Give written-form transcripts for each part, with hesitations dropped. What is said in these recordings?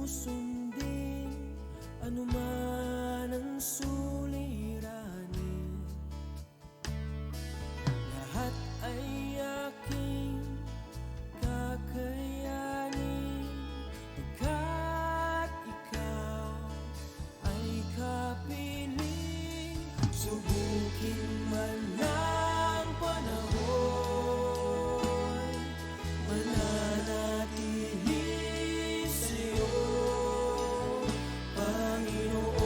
susundin, anuman ang suliranin. Lahat ay aking kakayanin, pagkat ikaw ay kapiling. Subukin man ang panahon, mananatili sa'yo, Panginoon.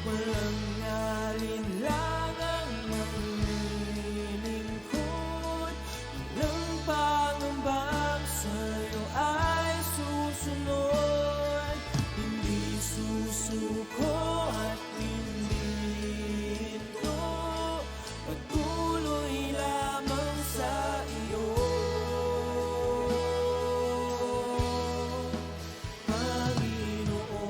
Walang alinlangang maglilingkod, walang pangambang sa'yo ay susunod. Hindi susuko at hindi hinto, patuloy lamang sa iyo, Panginoon.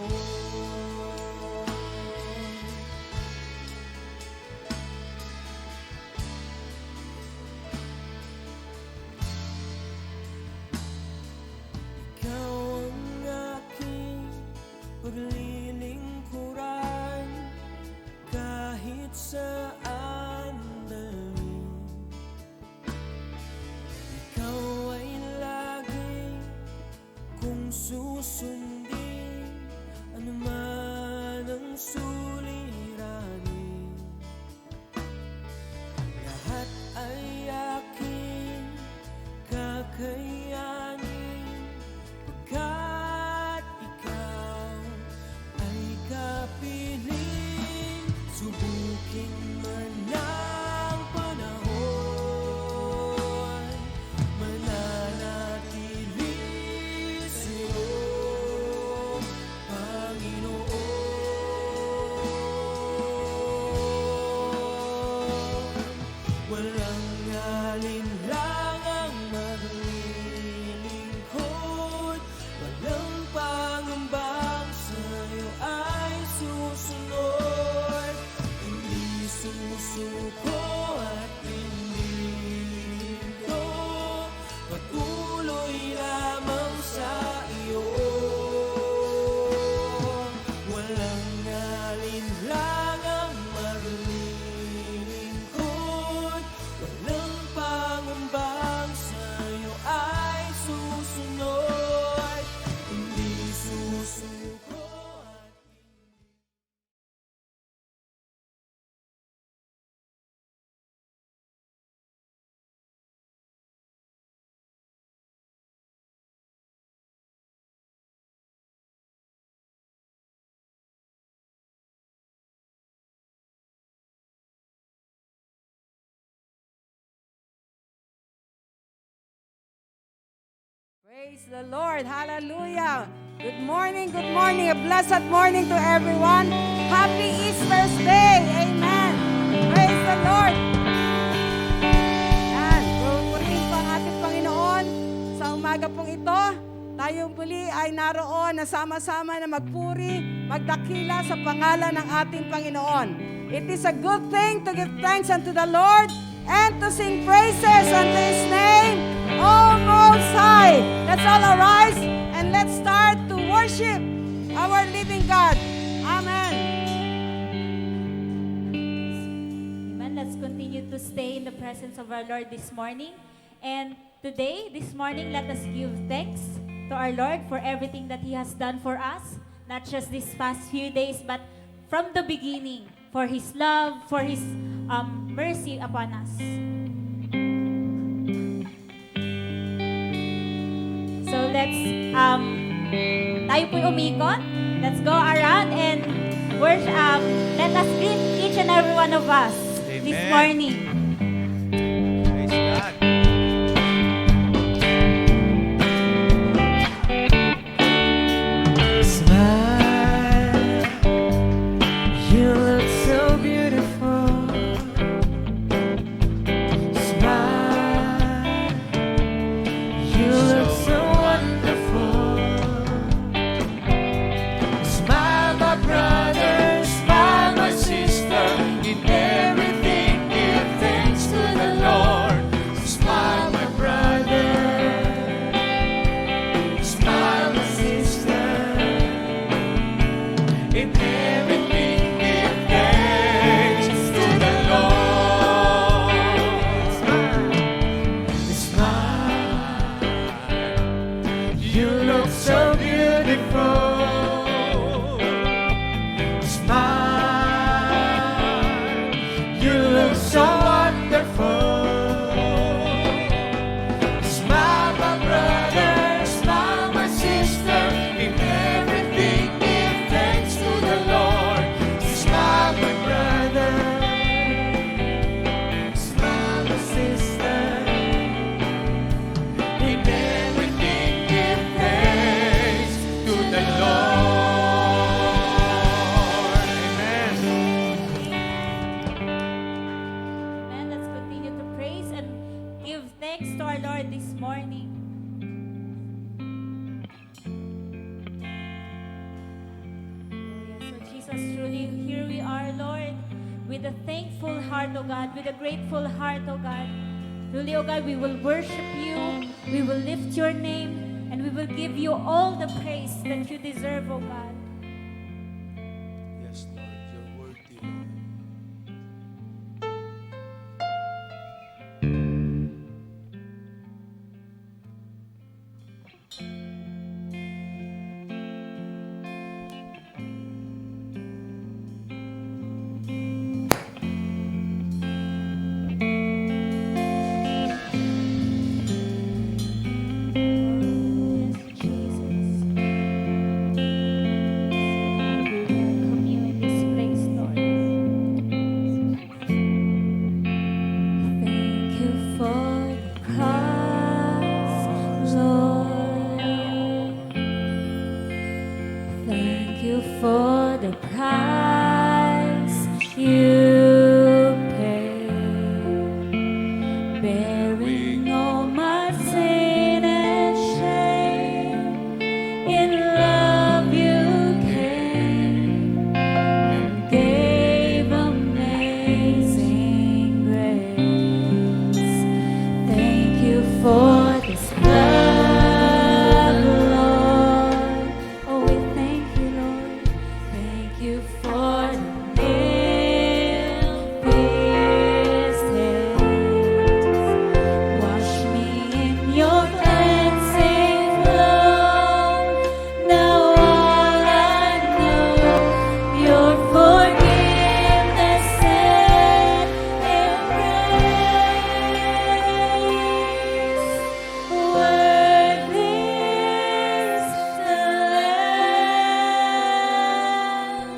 Ikaw ang aking paglilingkuran, kahit saan dalhin. Ikaw ay lagi kong susundin, anuman ang suliranin. Lahat ay aking kakayanin, pagkat ikaw ay kapiling. Subukin man ang panahon, mananatili sa'yo, Panginoon. Walang alinlangang maglilingkod, walang pangambang sa'yo ay susunod. Hindi susuko at hindi hinto, patuloy lamang sa iyo. Walang alinlangang maglilingkod, walang pangambang sa'yo ay susunod. Hindi susuko at Praise the Lord. Hallelujah. Good morning, a blessed morning to everyone. Happy Easter's Day. Amen. Praise the Lord. Yan. Purihin po ang ating Panginoon. Sa umaga pong ito, tayo muli ay naroon na sama-sama na magpuri, magdakila sa pangalan ng ating Panginoon. It is a good thing to give thanks unto the Lord and to sing praises unto His name, O Most High. Let's all arise and let's start to worship our living God. Amen. Amen. Let's continue to stay in the presence of our Lord this morning. And today, this morning, let us give thanks to our Lord for everything that He has done for us, not just these past few days, but from the beginning, for His love, for His mercy upon us. So let's, tayo po'y umikot. Let's go around and worship. Let us greet each and every one of us this morning. Praise God. Smile, you look so beautiful. Smile, you look so wonderful. Smile, my brother, smile, my sister. In everything, give our Lord this morning. So Jesus, truly, here we are, Lord, with a thankful heart, O God, with a grateful heart, O God. Truly, O God, we will worship you, we will lift your name, and we will give you all the praise that you deserve, O God. Yes, Lord, you're worthy, Lord. For the price you paid, bearing all my sin and shame. In love you came and gave amazing grace. Thank you for this blood, Lord. Oh, we thank you, Lord. Thank you for the nail-pierced hands. Wash me in your cleansing flow. Now all I know, your forgiveness and embrace. Worthy is the Lamb,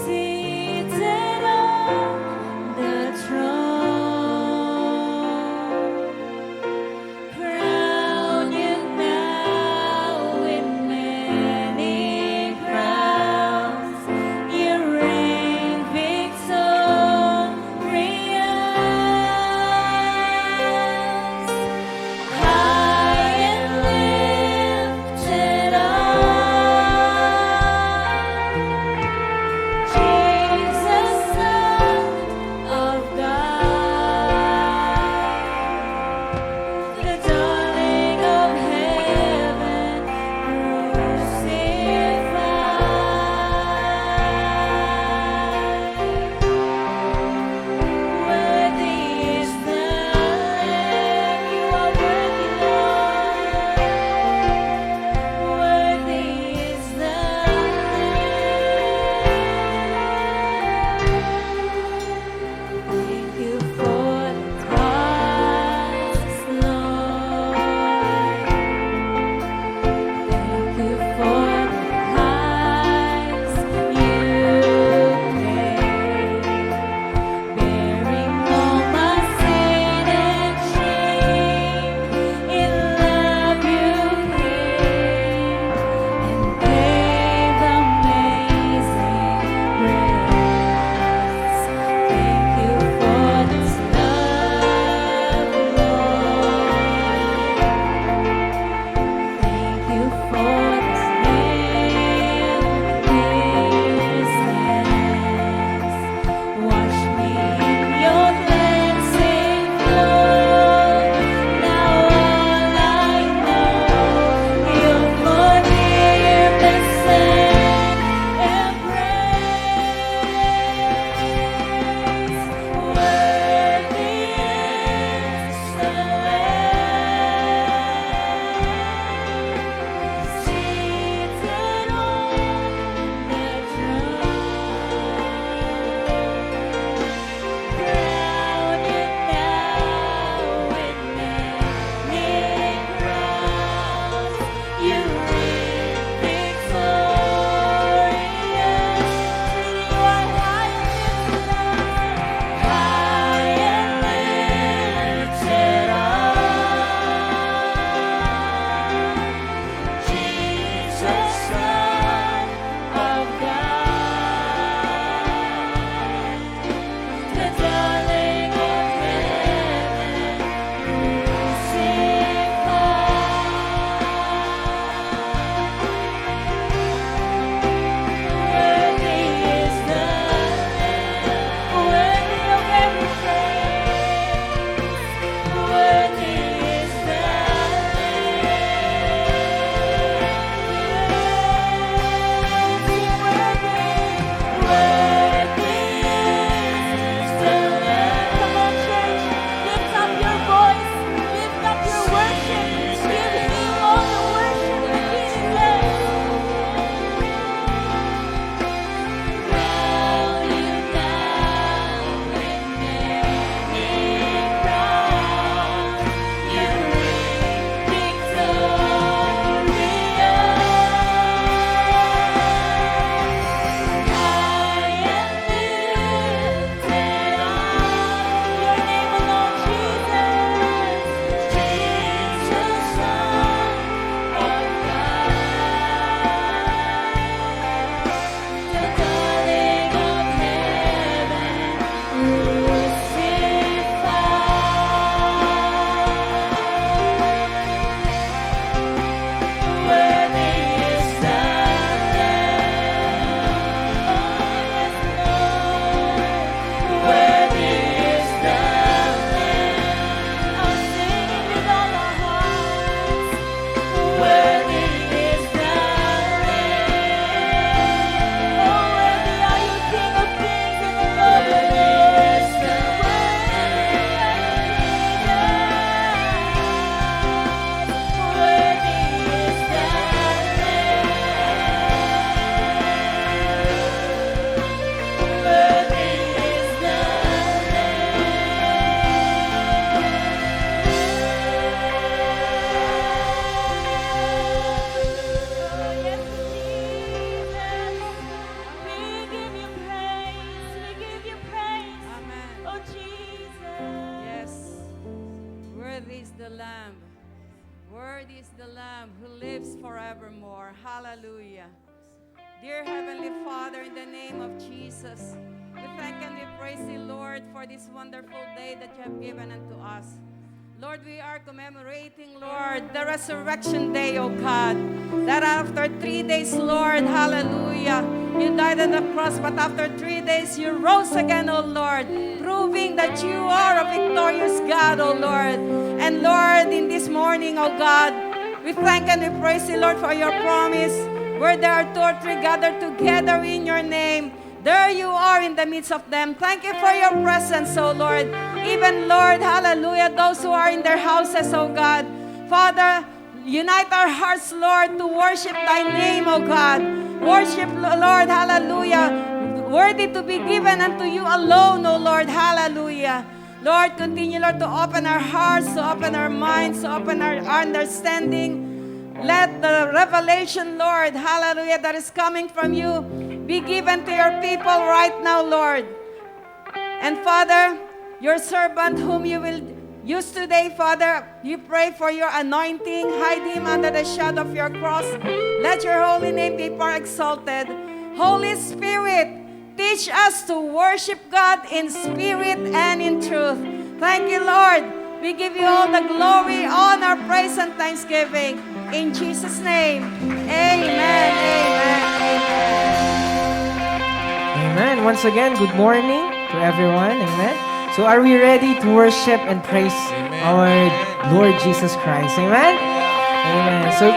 seated on the throne. Crown you now with many crowns. You reign victorious, high and lifted up. Jesus. Lamb. Worthy is the Lamb who lives forevermore. Hallelujah. Dear Heavenly Father, in the name of Jesus, we thank and we praise you, Lord, for this wonderful day that you have given unto us. Lord, we are commemorating, Lord, the Resurrection Day, O God. That after 3 days, Lord, hallelujah, you died on the cross, but after 3 days, you rose again, O Lord, proving that you are a victorious God, O Lord. And Lord, in this morning, O God, we thank and we praise you, Lord, for your promise. Where there are 2 or 3 gathered together in your name, there you are in the midst of them. Thank you for your presence, O Lord. Even, Lord, hallelujah, those who are in their houses, O God. Father, unite our hearts, Lord, to worship thy name, O God. Worship, Lord, hallelujah. Worthy to be given unto you alone, O Lord, hallelujah. Lord, continue, Lord, to open our hearts, to open our minds, to open our understanding. Let the revelation, Lord, hallelujah, that is coming from you be given to your people right now, Lord. And Father, your servant whom you will use today, Father, you pray for your anointing. Hide him under the shadow of your cross. Let your holy name be far exalted. Holy Spirit, teach us to worship God in spirit and in truth. Thank you, Lord. We give you all the glory, honor, praise, and thanksgiving. In Jesus' name, amen, amen, amen. Amen. Once again, good morning to everyone. Amen. So are we ready to worship and praise our Lord Jesus Christ? Amen? Amen. So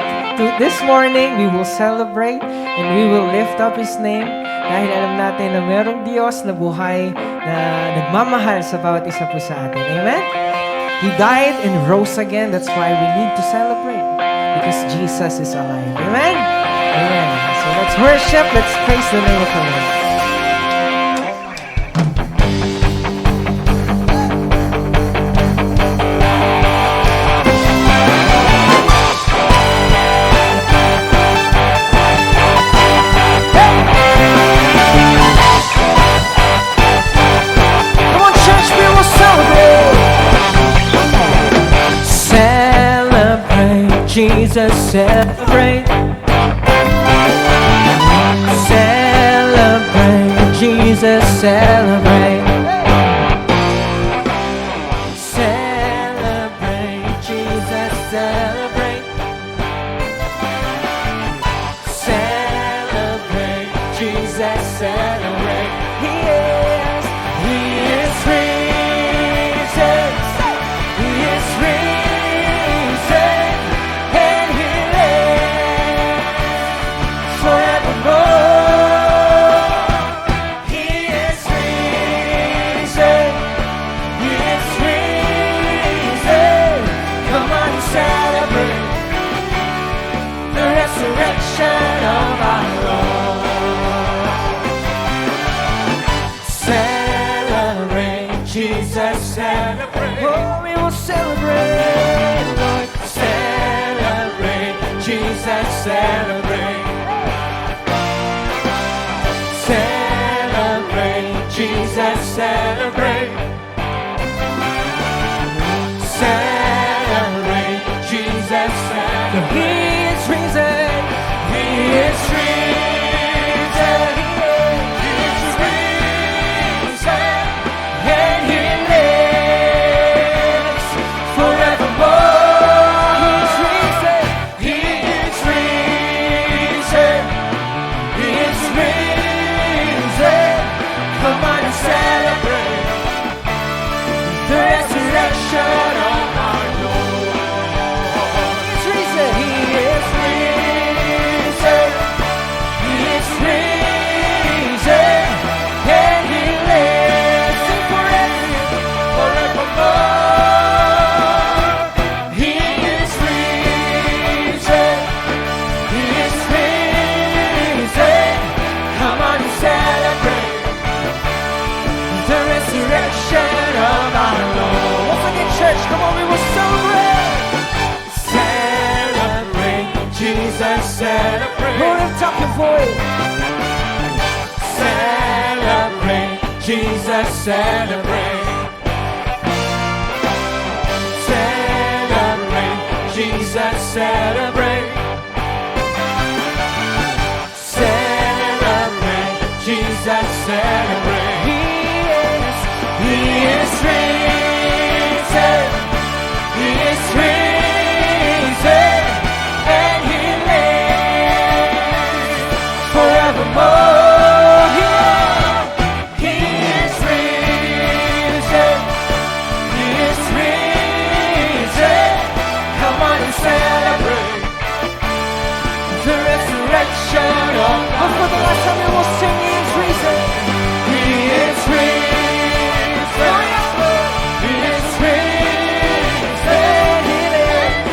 this morning, we will celebrate and we will lift up His name dahil alam natin na merong Diyos na buhay na nagmamahal sa bawat isa po sa atin. Amen? He died and rose again. That's why we need to celebrate because Jesus is alive. Amen? Amen. So let's worship. Let's praise the name of the Lord. Jesus, celebrate. Celebrate. Jesus, celebrate. Celebrate. Jesus, celebrate. Celebrate. Jesus, celebrate. He is risen. He is risen. Resurrection of our Lord. Celebrate, Jesus, celebrate. Oh, we will celebrate, Lord. Celebrate, Jesus, celebrate. Celebrate, Jesus, celebrate. Celebrate, Jesus, celebrate. He is risen. He is risen. He is risen. And He lives forevermore. He is risen. He is risen. He is risen. Come on and celebrate the resurrection of our Lord. He is risen. He is risen. He is risen. And He lives forevermore. He is risen. He is risen. Come on and celebrate the resurrection of our Lord. Once again, church, come on, we will celebrate. Celebrate, Jesus, celebrate. Lord, lift up your voice. Celebrate, Jesus, celebrate. Celebrate. celebrate. Celebrate, Jesus, celebrate. He is risen. He is risen, and He lives forevermore. He is risen. He is risen. Come on and celebrate the resurrection of. Oh, for the last time we will sing, He is risen. He is risen. He is risen. He lives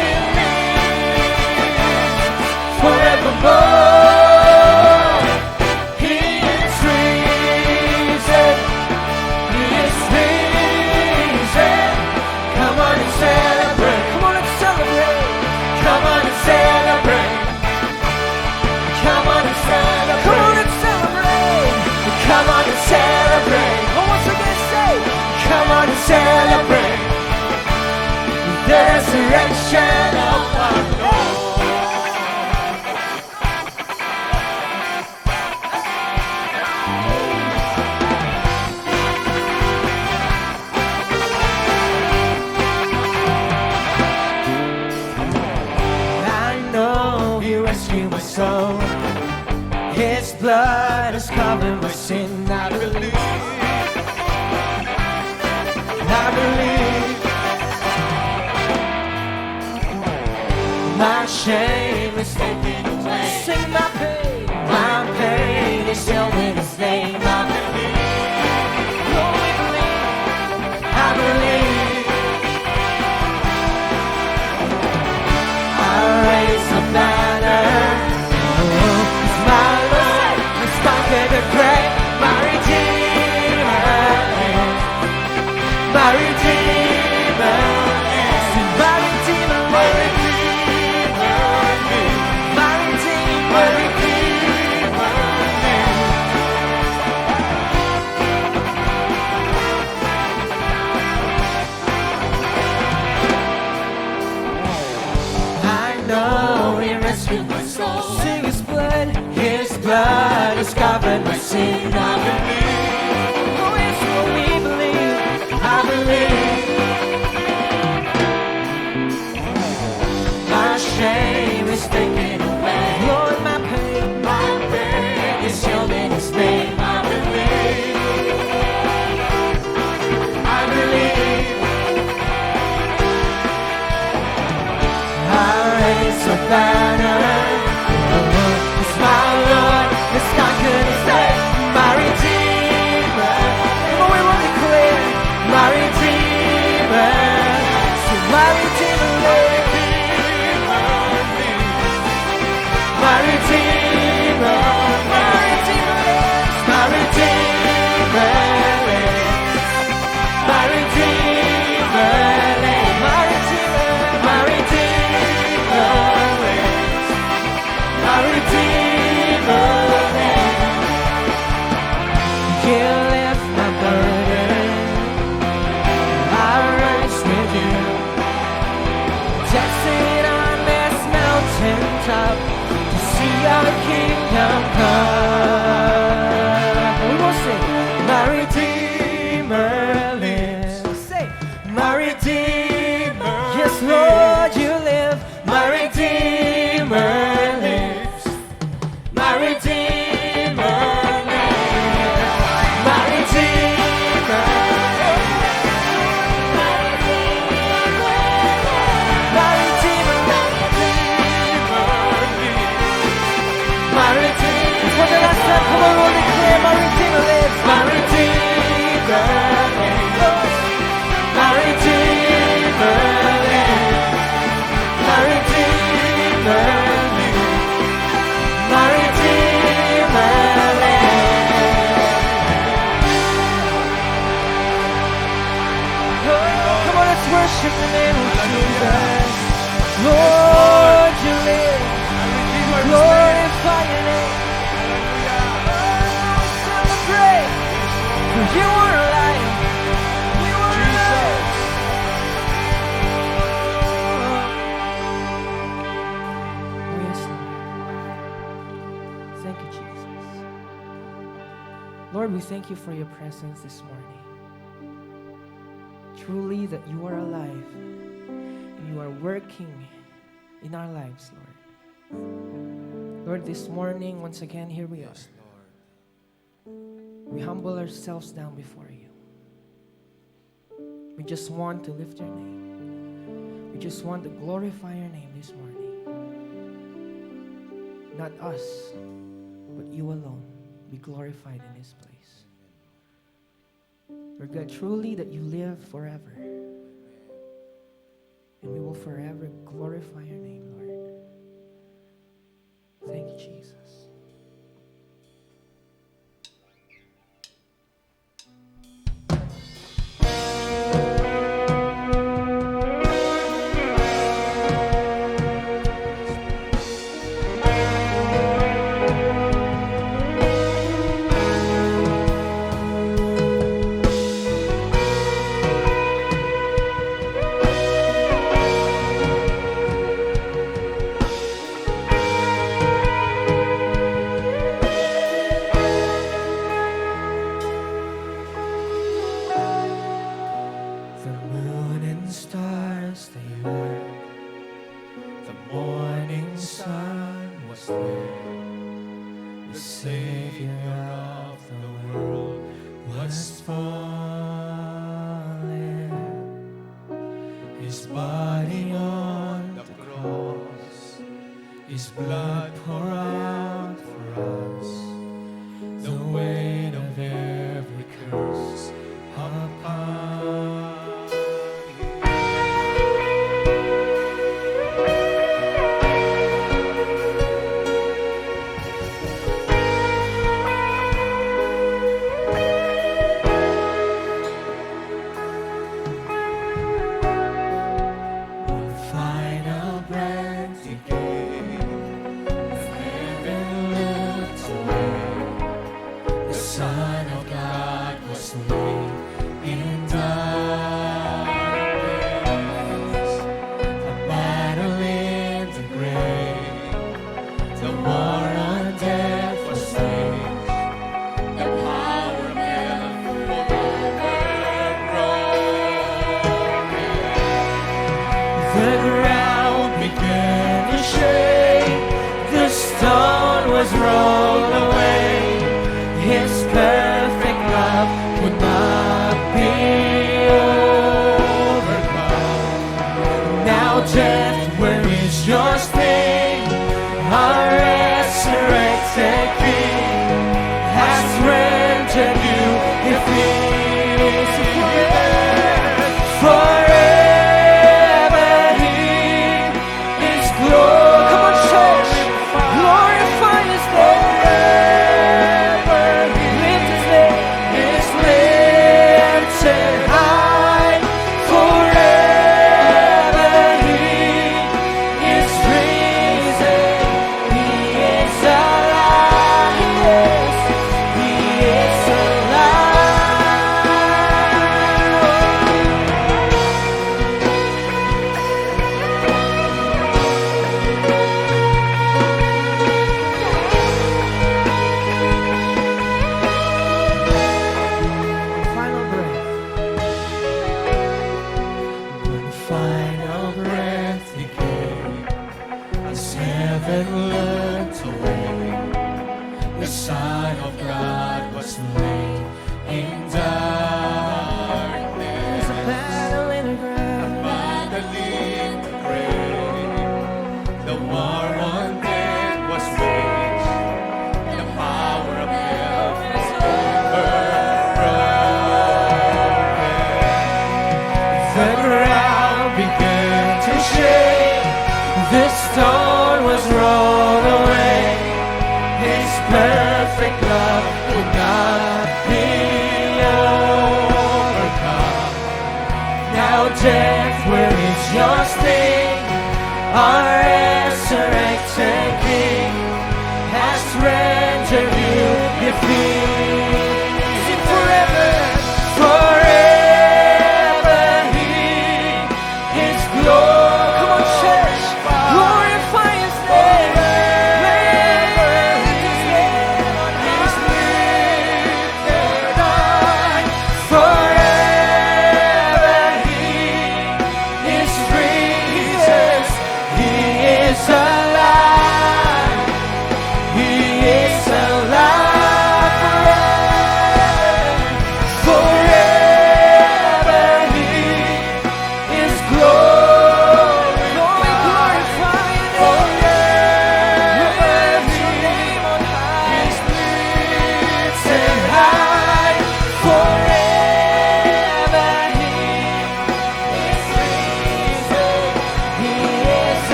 forevermore. He is risen. He is risen. Come on and celebrate. Come on and celebrate. Come on and celebrate. Come on and celebrate. Come on and celebrate. Come on and celebrate. Oh, once again say, come on and celebrate the resurrection of our Lord. I know He rescued my soul. His blood has covered my sin. I believe. I believe. My shame is taken away. Sing my pain. My pain is still in His name. I believe. Oh, we believe. I believe. I raise the banner. It's my Lord, it's my favorite prayer, my Redeemer, my Redeemer, my Redeemer, my Redeemer, my Redeemer, I know He rescued my soul. Sing His blood has covered my sin. I believe. Oh, it's what we believe. I believe. My shame is taken away. Lord, my pain is healed in His name. I believe. I believe. I raise a banner. It's my Lord, it's conquered His name. My Redeemer. Oh, we will declare, my Redeemer. So my Redeemer lives. My Redeemer. My Redeemer lives. My Redeemer lives. My Redeemer lives. My Redeemer. My Redeemer lives. My Redeemer lives. You lift my burden. I rise with You. Dancing on this mountaintop to see Your kingdom come. We will sing, my Redeemer lives. Say, my Redeemer. Yes, Lord, You live. My Redeemer lives. My Redeemer lives. My Redeemer. My Redeemer. My Redeemer. My Redeemer. For the last time, come on, we'll declare, my Redeemer lives. My Redeemer lives. My Redeemer lives. My Redeemer lives. My Redeemer lives. Oh, come on, let's worship the name of Jesus. Lord, You live. Glorify Your name. Celebrate. For You are alive. You are alive. Lord, we thank you for your presence this morning. Truly that you are alive and you are working in our lives, Lord. Lord, this morning, once again, here we are. Yes, Lord. We humble ourselves down before you. We just want to lift your name. We just want to glorify your name this morning. Not us, but you alone be glorified in this place. Lord God, truly that you live forever. And we will forever glorify your name, Lord. Thank you, Jesus.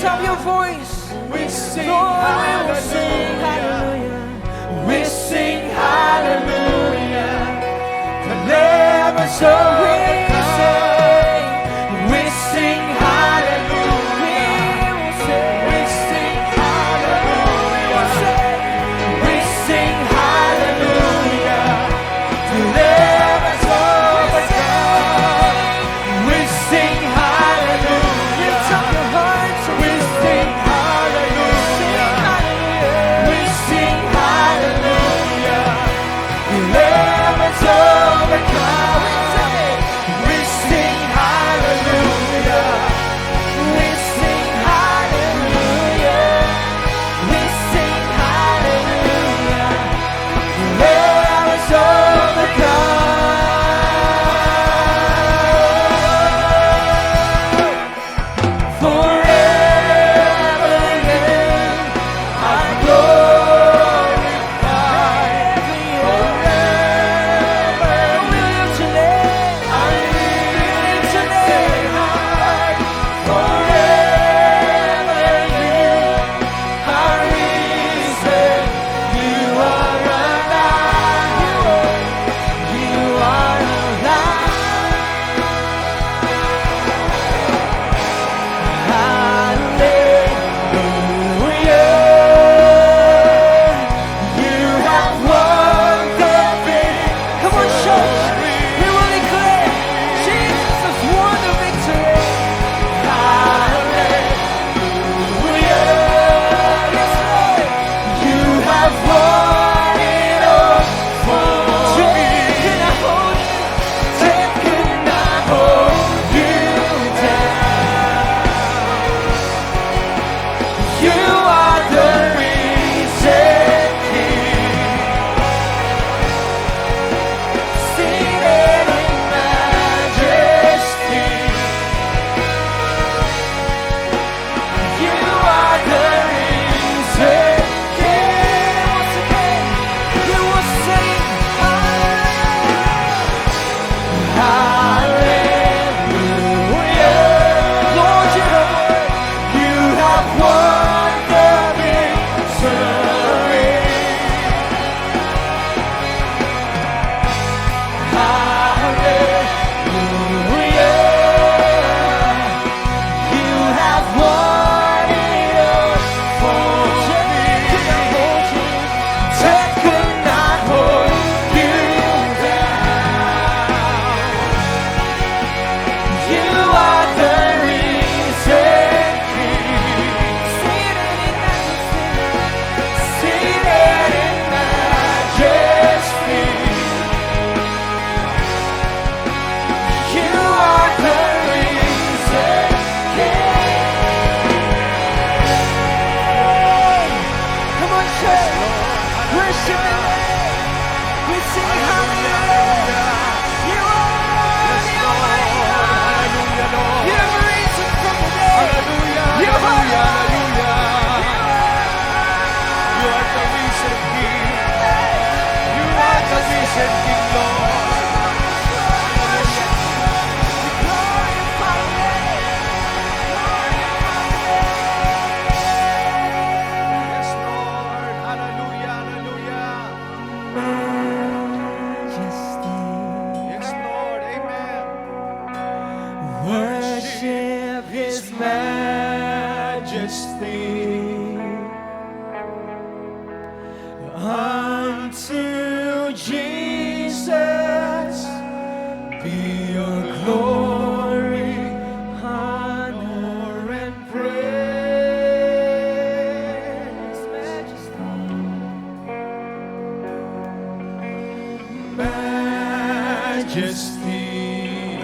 up your voice. We sing Lord, we will sing hallelujah. hallelujah. We sing hallelujah. The Lamb is overcome. We sing hallelujah. We sing hallelujah. We sing hallelujah. The Lamb is overcome. We sing hallelujah. Lift up your hearts. We sing hallelujah. We sing hallelujah. The Lamb is overcome. We sing hallelujah. We sing hallelujah. We sing hallelujah. The Lamb is overcome. Forever live our glorified. Forever live your name. I lift your name high. Forever live our reason. You are alive. You are alive. Hallelujah. You have won the victory. Come on, church. We will declare Jesus has won the victory. Hallelujah. Yes, Lord. You have won it all for me. Can I hold you? Death could not hold you down. You are the risen King, seated in majesty. You are the risen King. Once again, We will sing hallelujah. Lord, you have won. You have won the victory. Hallelujah. You have won it all for me. Death could not hold you down. You are the risen King, seated in majesty. You are the risen King. Come on, church. Worship Him. We sing hallelujah. You are worthy, Almighty God. You have risen from the dead. You are You are the risen King. You are the risen King, Lord. Yes, Lord. Hallelujah, hallelujah. majesty. Yes, Lord. Amen. Worship His majesty. Unto Jesus be your glory, honor, and praise. Majesty,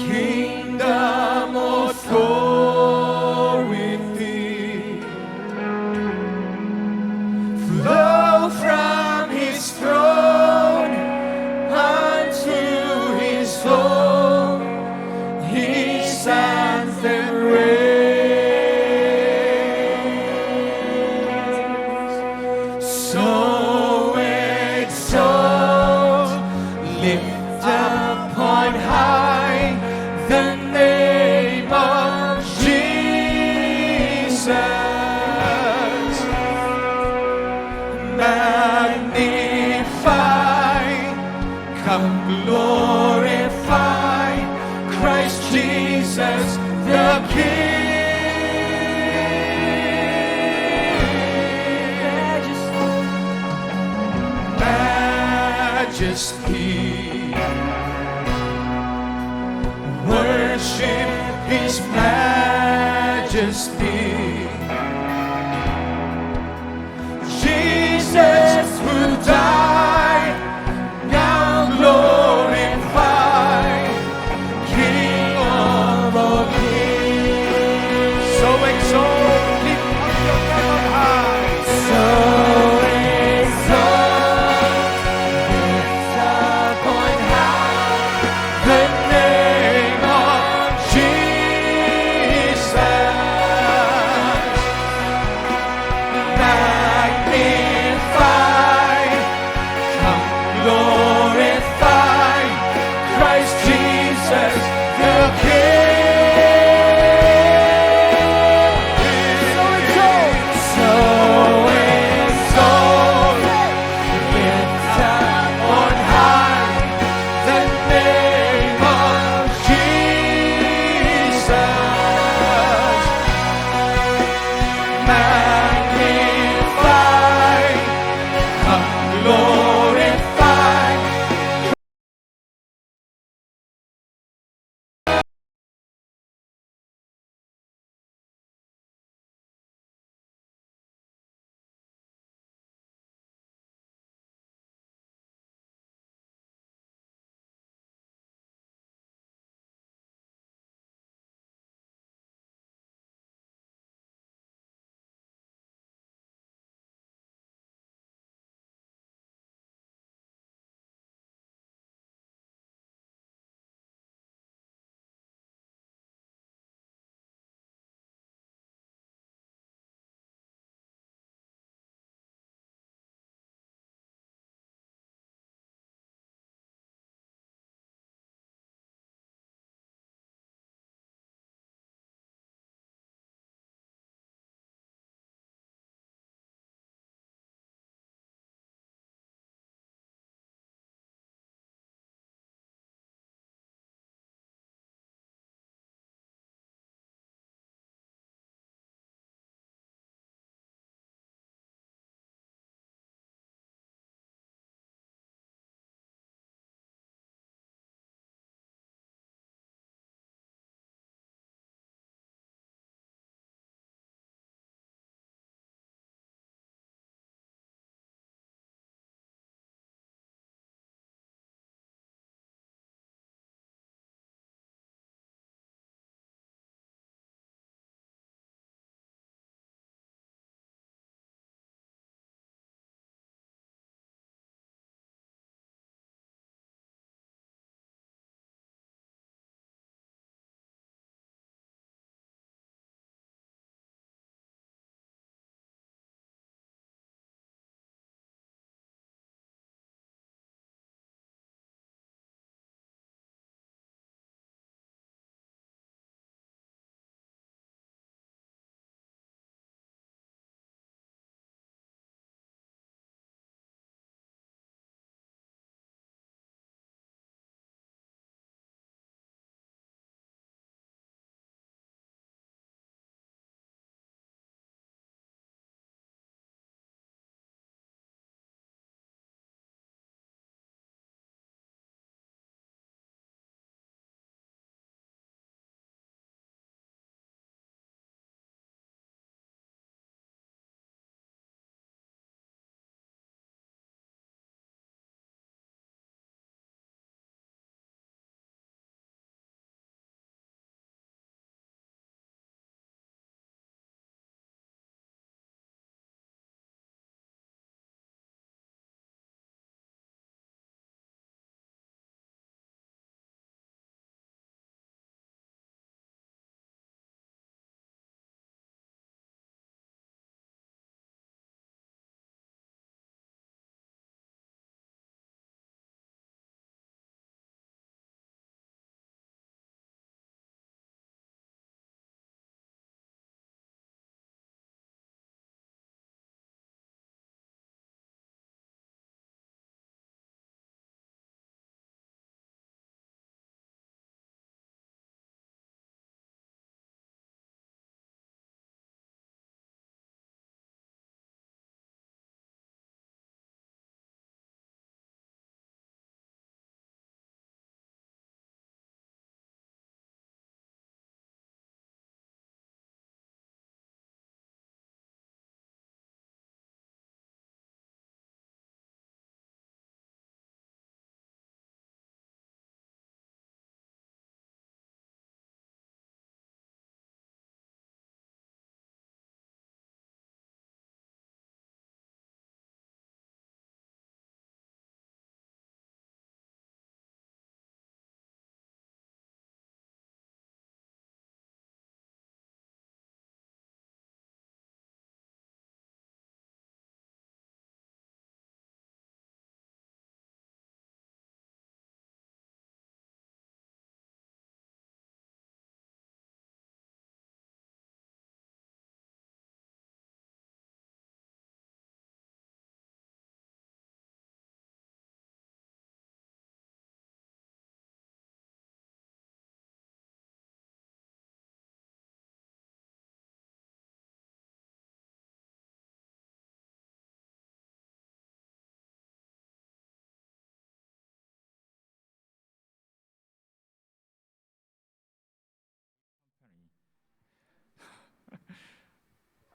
kingdom, authority, flow from His throne unto His throne. He stands and reigns. So exalt, lift up on high the Majesty. Worship His majesty. Jesus who died, now glorified, King of all kings. So exalt, lift up your head on high. So the name of Jesus.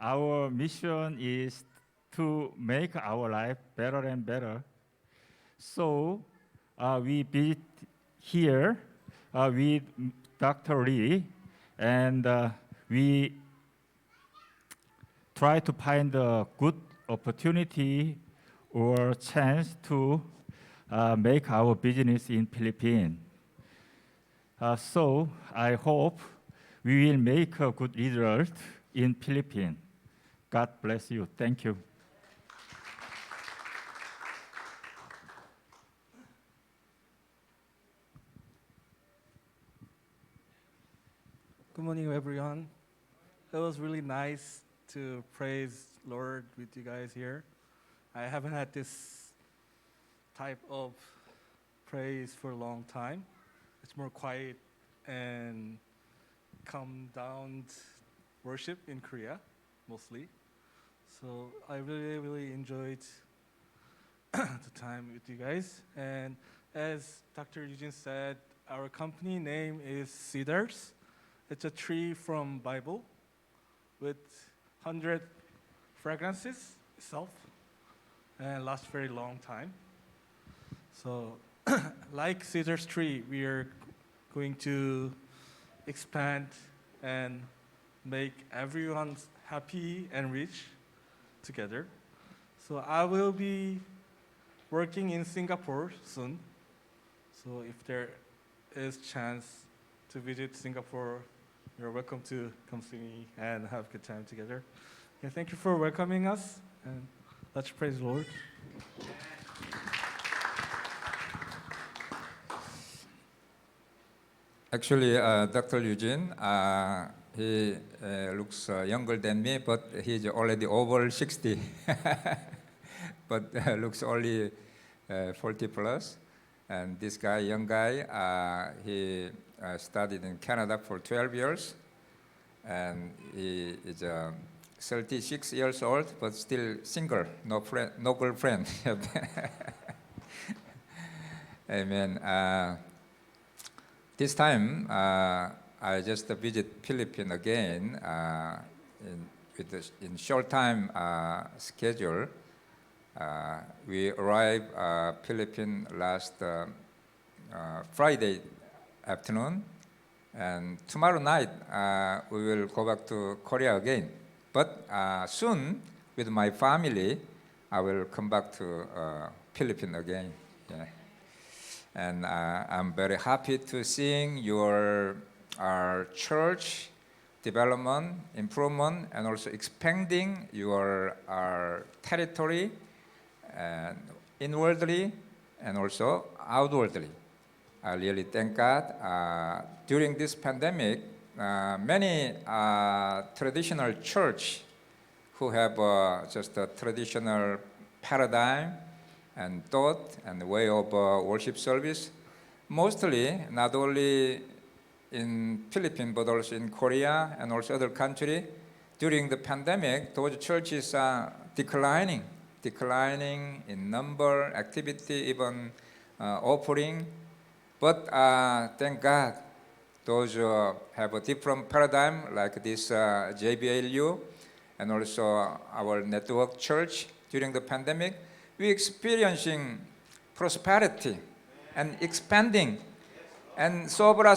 our mission is to make our life better and better. So we visit here with Dr. Lee, and we try to find a good opportunity or chance to make our business in Philippines. So I hope we will make a good result in Philippines. God bless you. Thank you. Good morning, everyone. It was really nice to praise Lord with you guys here. I haven't had this type of praise for a long time. It's more quiet and calm down worship in Korea, mostly. So I really, really enjoyed the time with you guys. And as Dr. Eugene said, our company name is Cedars. It's a tree from Bible with 100 fragrances itself and lasts very long time. So like Cedars tree, we are going to expand and make everyone happy and rich together. So I will be working in Singapore soon. So if there is chance to visit Singapore, you're welcome to come see me and have a good time together. Yeah, thank you for welcoming us, and let's praise the Lord. Actually, Dr. Eugene, he looks younger than me, but he's already over 60. But looks only 40 plus. And this guy, young guy, he studied in Canada for 12 years. And he is 36 years old, but still single, no friend, no girlfriend. Amen. This time, I just visit Philippines again in short time schedule. We arrived Philippines last Friday afternoon, and tomorrow night we will go back to Korea again. But soon, with my family, I will come back to Philippines again. Yeah. And I'm very happy to seeing your church development, improvement, and also expanding your territory, and inwardly and also outwardly. I really thank God. During this pandemic, many traditional church who have just a traditional paradigm and thought and way of worship service, mostly not only in Philippines but also in Korea and also other countries. During the pandemic, those churches are declining in number, activity, even offering. But thank God, those have a different paradigm like this JBLU and also our network church during the pandemic. We experiencing prosperity and expanding and sobra.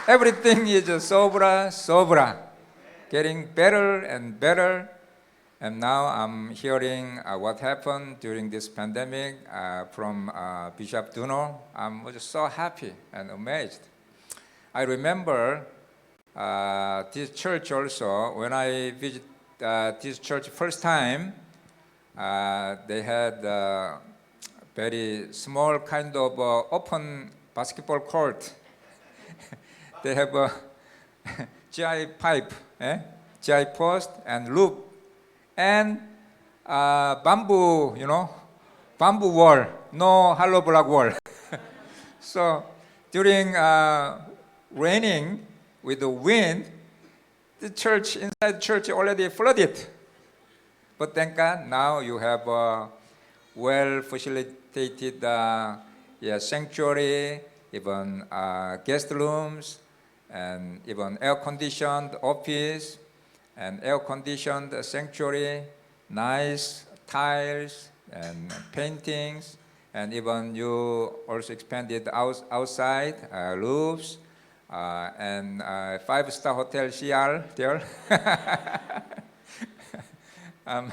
Everything is sobra, getting better and better. And now I'm hearing what happened during this pandemic from Bishop Duno. I'm just so happy and amazed. I remember this church also. When I visited this church first time, they had very small kind of open basketball court. They have a GI pipe, GI post and loop, and bamboo, bamboo wall, no hollow block wall. So during raining with the wind, the church, inside the church already flooded. But thank God, now you have a well-facilitated sanctuary, even guest rooms, and even air-conditioned office and air-conditioned sanctuary, nice tiles and paintings, and even you also expanded outside roofs and five-star hotel CR there. I'm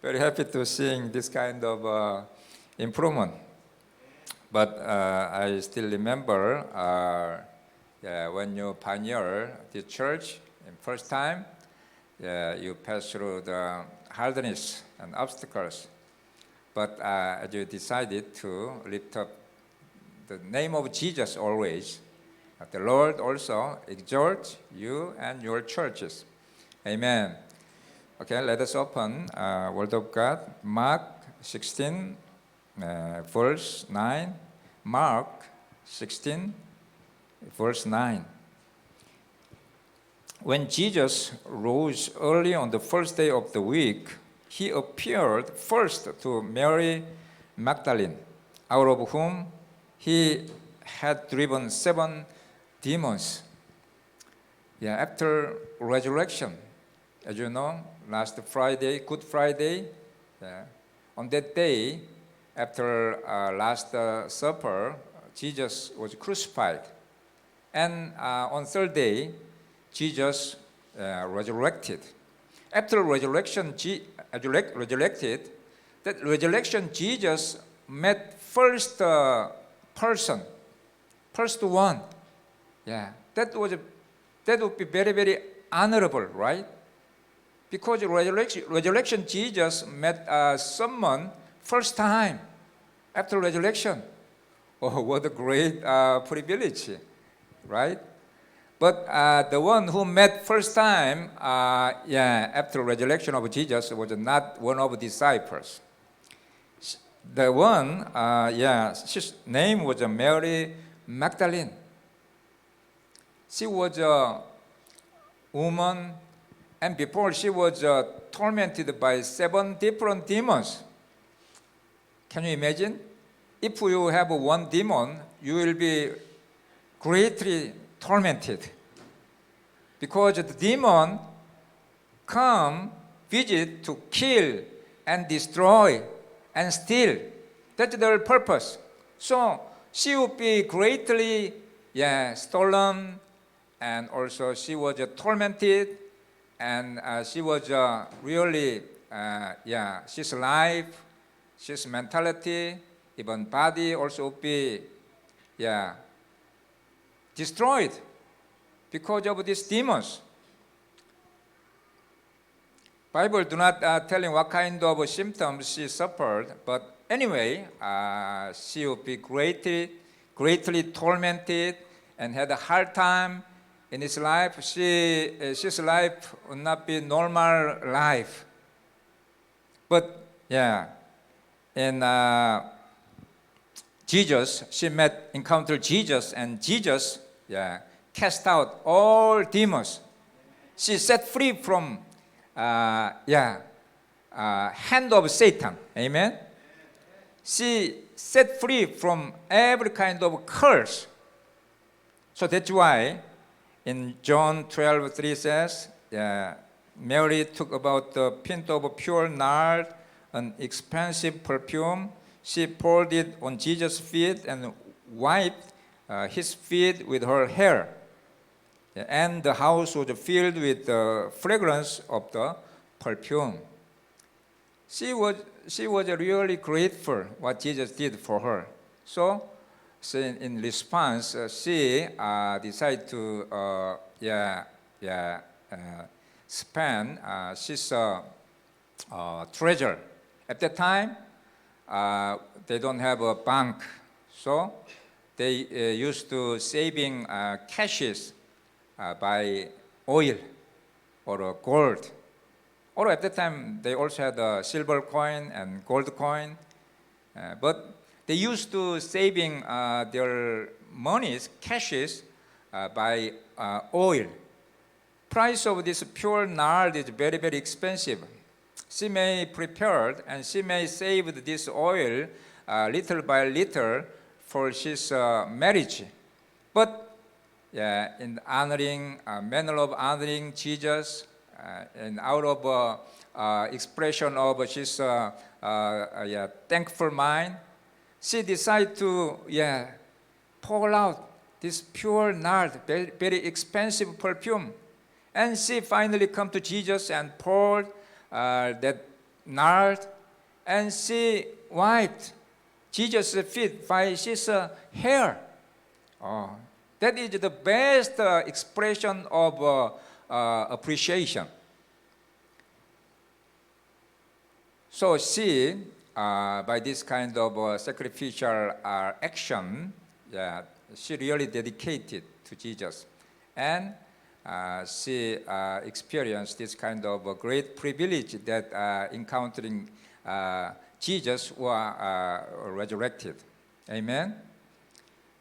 very happy to seeing this kind of improvement. But I still remember when you pioneer the church in first time, you pass through the hardness and obstacles. But as you decided to lift up the name of Jesus always, the Lord also exhort you and your churches. Amen. Okay, let us open Word of God, Mark 16, verse 9. Mark 16, verse 9. When Jesus rose early on the first day of the week, he appeared first to Mary Magdalene, out of whom he had driven 7 demons. After resurrection, as you know, last Friday, Good Friday, on that day, after Last Supper, Jesus was crucified. And on third day, Jesus resurrected. After resurrection, resurrected, that resurrection, Jesus met first person, first one. That would be very, very honorable, right? Because resurrection, Jesus met someone first time after resurrection. Oh, what a great privilege, right? But the one who met first time, after resurrection of Jesus was not one of the disciples. The one, his name was Mary Magdalene. She was a woman, and before she was tormented by 7 different demons. Can you imagine? If you have one demon, you will be greatly tormented. Because the demon come, visit to kill and destroy and steal. That's their purpose. So she would be greatly stolen, and also she was tormented, and she was really, she's life, she's mentality, even body also would be, destroyed because of these demons. Bible do not telling what kind of symptoms she suffered, but anyway, she would be greatly tormented and had a hard time in his life. She's life would not be normal life. But in Jesus, she encountered Jesus, and Jesus, cast out all demons. She set free from hand of Satan. Amen. She set free from every kind of curse. So that's why in John 12:3 says, Mary took about the pint of pure nard, an expensive perfume. She poured it on Jesus' feet and wiped his feet with her hair. And the house was filled with the fragrance of the perfume. She was really grateful what Jesus did for her. So in response, she decided to spend his treasure. At that time, they don't have a bank, so they used to saving cashes by oil or gold. Or at that time, they also had a silver coin and gold coin. But they used to saving their monies, cashes, by oil. Price of this pure nard is very, very expensive. She may prepare and she may save this oil little by little for his marriage. But in honoring, manner of honoring Jesus, and out of expression of his thankful mind, she decided to pour out this pure nard, very, very expensive perfume. And she finally come to Jesus and poured that nard, and she wiped Jesus' feet by his hair. Oh, that is the best expression of appreciation. So she, by this kind of sacrificial action, she really dedicated to Jesus. And she experienced this kind of great privilege that encountering Jesus who resurrected. Amen?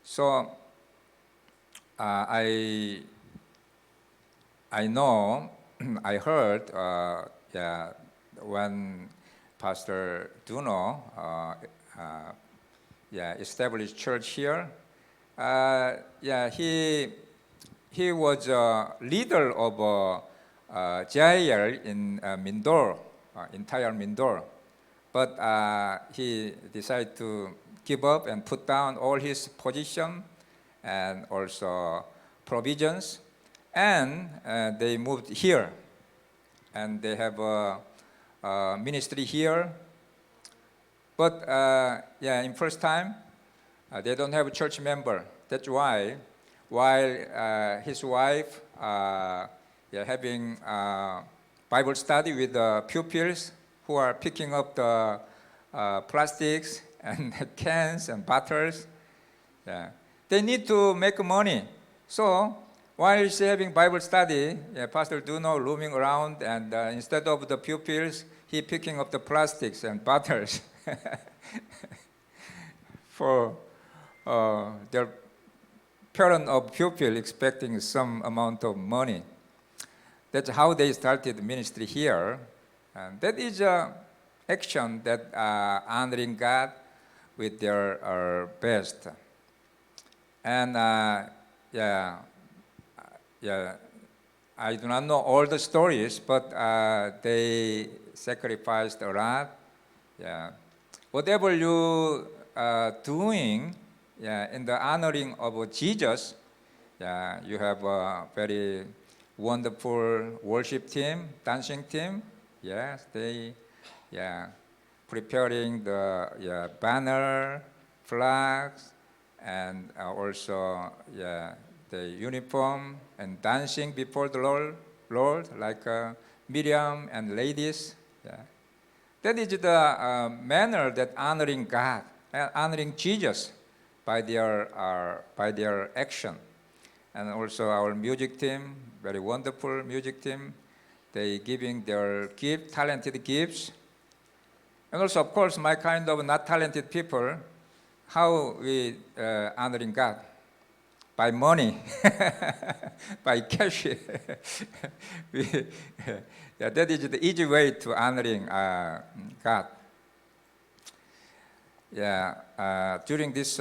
So I know, I heard when Pastor Duno established church here, he was a leader of JBLU in Mindoro, entire Mindoro. But he decided to give up and put down all his position and also provisions, and they moved here, and they have a ministry here. But in first time, they don't have a church member. That's why, while his wife having Bible study with the pupils who are picking up the plastics and cans and bottles, they need to make money. So while he's having Bible study, Pastor Duno roaming around, and instead of the pupils, he picking up the plastics and bottles for their parent of pupil expecting some amount of money. That's how they started ministry here. And that is an action that honoring God with their best. And I do not know all the stories, but they sacrificed a lot. Whatever you doing in the honoring of Jesus, you have a very wonderful worship team, dancing team. Yes, they preparing the banner, flags, and also the uniform and dancing before the Lord like Miriam and ladies. That is the manner that honoring God, honoring Jesus by their action. And also our music team, very wonderful music team. They giving their talented gifts. And also, of course, my kind of not talented people, how we honoring God? By money, by cash. That is the easy way to honoring God. During this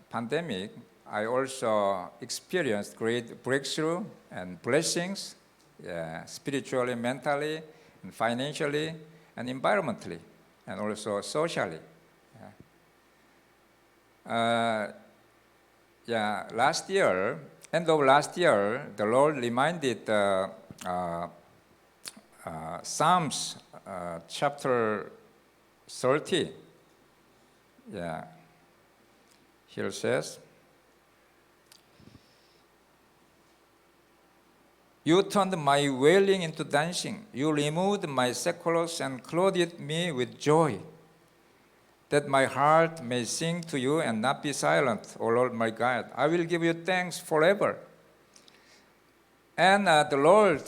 pandemic, I also experienced great breakthrough and blessings, spiritually, mentally, and financially, and environmentally, and also socially. Last year, end of last year, the Lord reminded Psalms chapter 30. Here it says, "You turned my wailing into dancing. You removed my sackcloth and clothed me with joy, that my heart may sing to you and not be silent, O Lord my God. I will give you thanks forever." And the Lord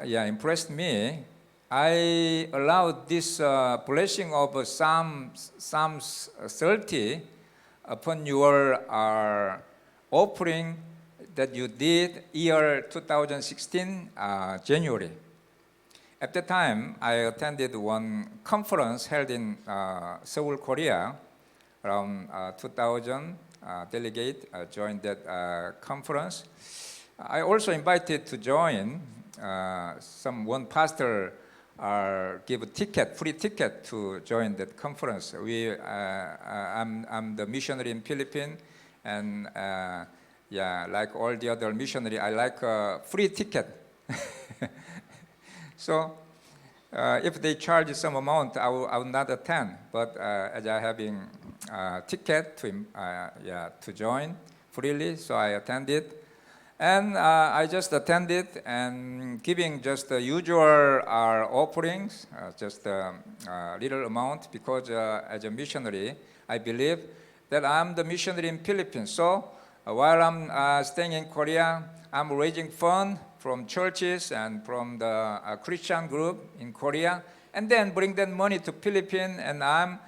impressed me. I allowed this blessing of Psalms 30 upon your offering that you did year 2016, January. At the time, I attended one conference held in Seoul, Korea, around 2000, delegate, join that conference. I also invited to join. One pastor give a ticket, free ticket to join that conference. I'm the missionary in Philippines, and like all the other missionary, I like a free ticket. So if they charge some amount, I will not attend. But as I having ticket to join freely, so I attended. And I just attended and giving just the usual offerings, just a little amount, because as a missionary, I believe that I'm the missionary in Philippines. So while I'm staying in Korea, I'm raising funds from churches and from the Christian group in Korea, and then bring that money to Philippines, and I'm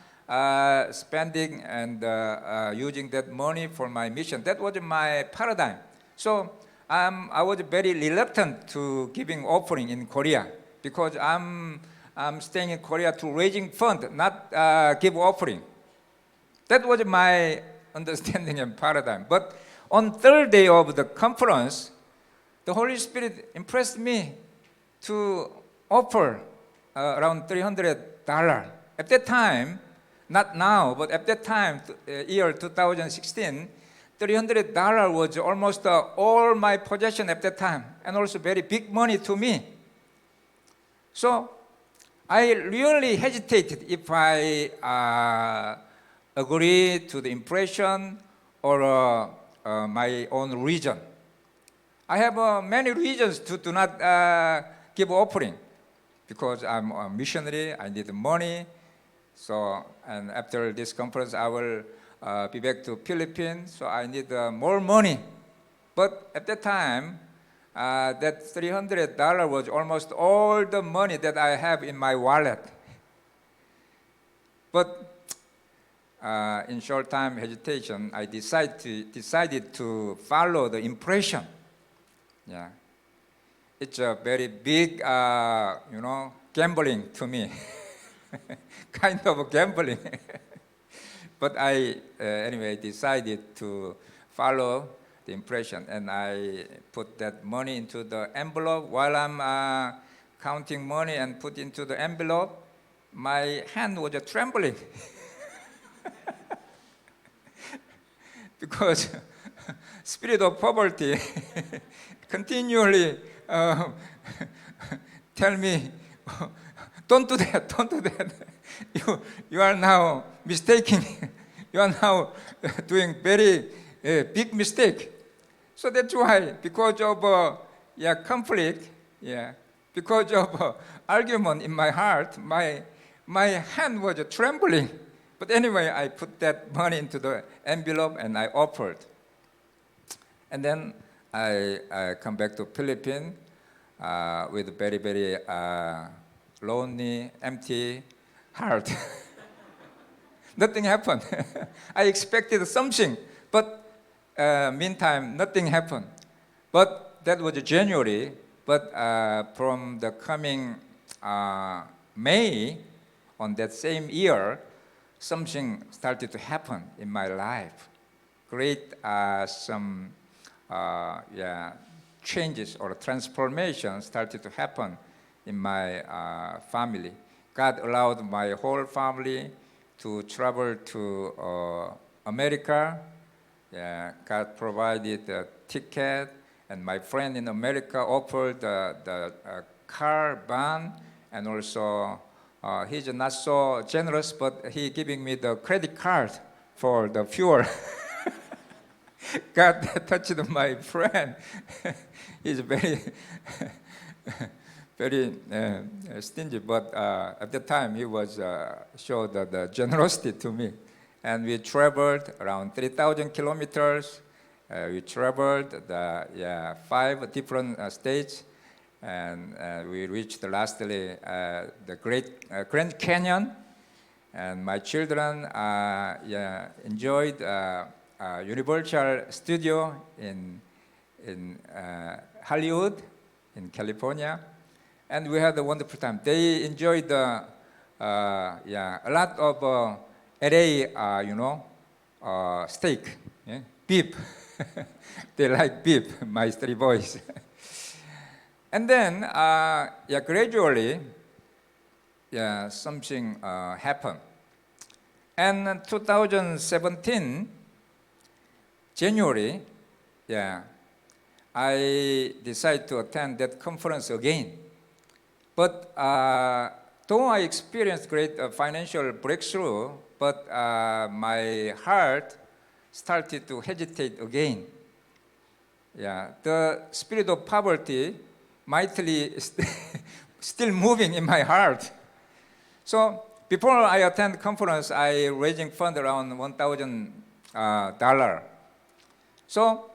spending and using that money for my mission. That was my paradigm. So I was very reluctant to giving offering in Korea, because I'm staying in Korea to raising fund, not give offering. That was my understanding and paradigm. But on third day of the conference, the Holy Spirit impressed me to offer around $300. At that time, not now, but at that time, year 2016, $300 was almost all my possession at that time, and also very big money to me. So I really hesitated if I agree to the impression or my own reason. I have many reasons to do not give offering, because I'm a missionary, I need money. So, and after this conference, I will be back to Philippines, so I need more money. But at that time, that $300 was almost all the money that I have in my wallet. But in short time hesitation, I decided to follow the impression. Yeah, it's a very big, gambling to me, kind of gambling. But I, anyway, decided to follow the impression, and I put that money into the envelope. While I'm counting money and put into the envelope, my hand was trembling. Because spirit of poverty continually tell me, don't do that, don't do that. You are now mistaking. You are now doing very big mistake. So that's why, because of conflict, because of argument in my heart, my hand was trembling. But anyway, I put that money into the envelope and I offered. And then I come back to Philippines with very, very lonely, empty heart. Nothing happened. I expected something, but meantime, nothing happened. But that was January. But from the coming May, on that same year, something started to happen in my life. Great some changes or transformation started to happen in my family. God allowed my whole family to travel to America. God provided a ticket, and my friend in America offered the car, van, and also he's not so generous, but he giving me the credit card for the fuel. God touched my friend. He's very, very stingy, but at the time he was showed the generosity to me. And we traveled around 3,000 kilometers. We traveled the 5 different states, and we reached lastly the great Grand Canyon. And my children enjoyed Universal Studio in Hollywood, in California, and we had a wonderful time. They enjoyed a lot of LA, steak, Yeah? Beef. They like beef, my three boys. And then, gradually, something happened. And in 2017, January, I decided to attend that conference again. But though I experienced great financial breakthrough, but my heart started to hesitate again. The spirit of poverty mightily still moving in my heart. So before I attend conference, I raising fund around $1,000. So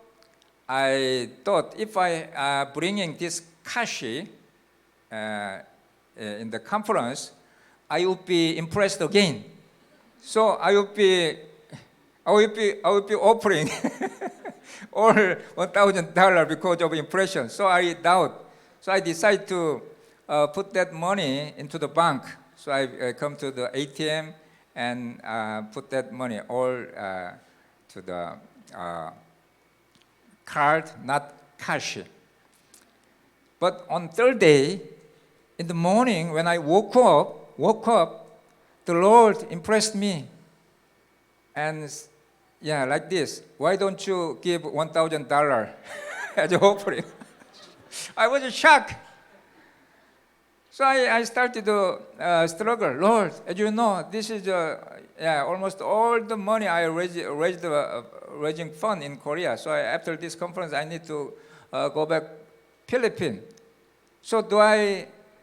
I thought if I bringing this cash in the conference, I would be impressed again. So I would be offering all $1,000 because of impression. So I doubt. So I decided to put that money into the bank. So I come to the ATM and put that money all to the card, not cash. But on third day, in the morning when I woke up, the Lord impressed me. And like this, why don't you give $1,000 as an offering? I was shocked. So I started to struggle. Lord, as you know, this is almost all the money I raising fund in Korea. So after this conference, I need to go back Philippines. So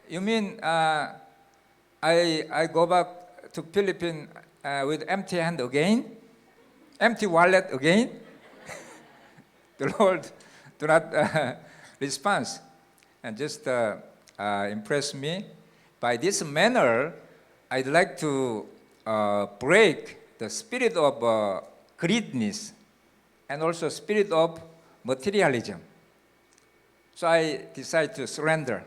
you mean I go back to Philippines with empty hand again? Empty wallet again? The Lord do not respond and just impress me. By this manner, I'd like to break the spirit of greediness and also spirit of materialism. So I decided to surrender.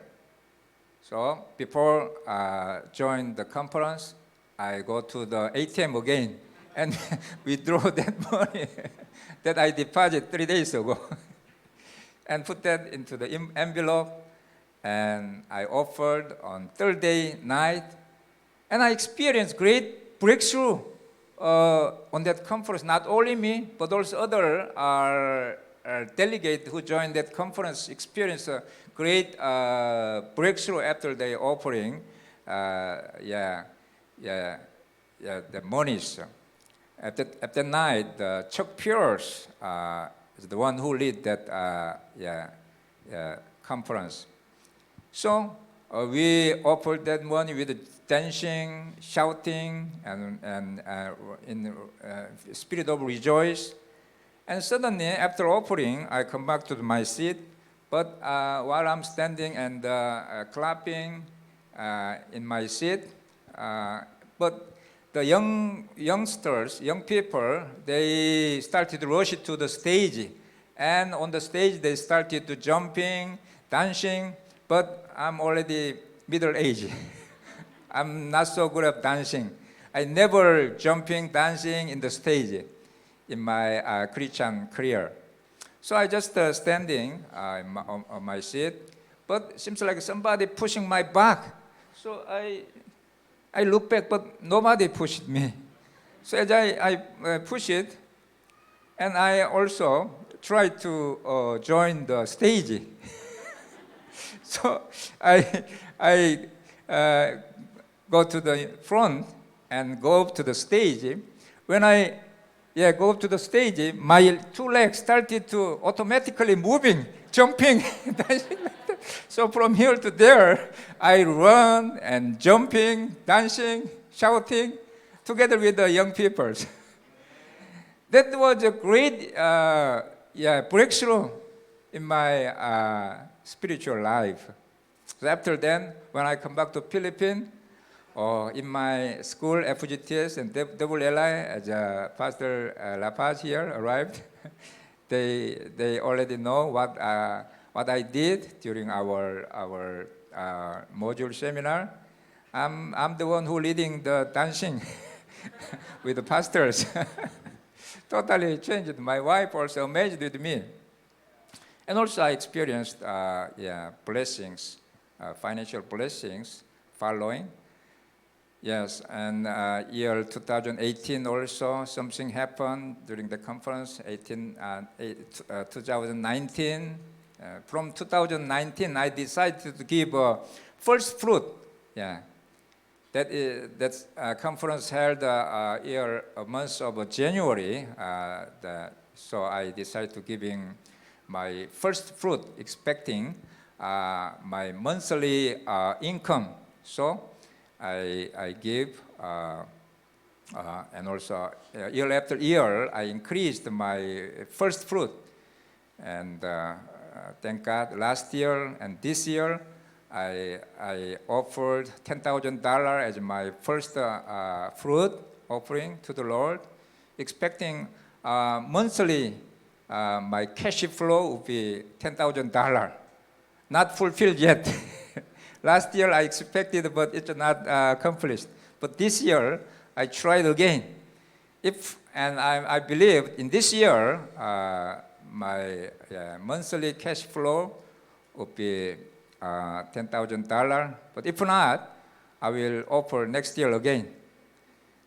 So before join the conference, I go to the ATM again and withdraw that money that I deposited 3 days ago and put that into the envelope. And I offered on third day night, and I experienced great breakthrough on that conference. Not only me, but also other delegates who joined that conference experienced a great breakthrough after the offering. The monies. At that night, Chuck Pierce is the one who led that conference. So we offered that money with dancing, shouting, and in spirit of rejoice. And suddenly, after offering, I come back to my seat. But while I'm standing and clapping in my seat, but the young people, they started to rush to the stage. And on the stage, they started to jumping, dancing. But I'm already middle-aged. I'm not so good at dancing. I never dancing in the stage in my Christian career. So I just standing on my seat, but it seems like somebody pushing my back. So I look back, but nobody pushed me. So as I push it, and I also tried to join the stage. So I go to the front and go up to the stage. When I go up to the stage, my two legs started to automatically moving, jumping. So from here to there, I run and jumping, dancing, shouting, together with the young people. That was a great breakthrough in my spiritual life. So after then, when I come back to Philippines, in my school, FGTS and WLI, as Pastor La Paz here arrived, they already know what I did during our module seminar. I'm the one who leading the dancing with the pastors. totally changed. My wife also amazed with me. And also I experienced blessings, financial blessings following. Yes, and year 2018 also something happened during the conference, 2019. From 2019, I decided to give first fruit. Yeah, that conference held month of January. So I decided to giving my first fruit, expecting my monthly income. So I give, and also year after year, I increased my first fruit. And thank God, last year and this year, I offered $10,000 as my first fruit offering to the Lord, expecting monthly my cash flow would be $10,000. Not fulfilled yet. Last year I expected, but it's not accomplished. But this year I tried again. I believe in this year my monthly cash flow would be $10,000. But if not, I will offer next year again.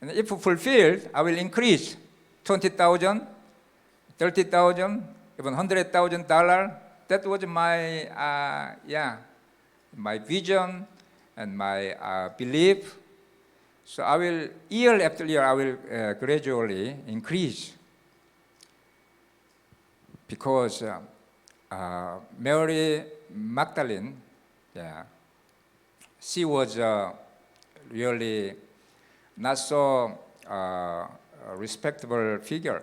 And if fulfilled, I will increase $20,000, $30,000, even $100,000. That was my my vision and my belief. So I will, year after year, I will gradually increase. Because Mary Magdalene, she was really not so respectable figure.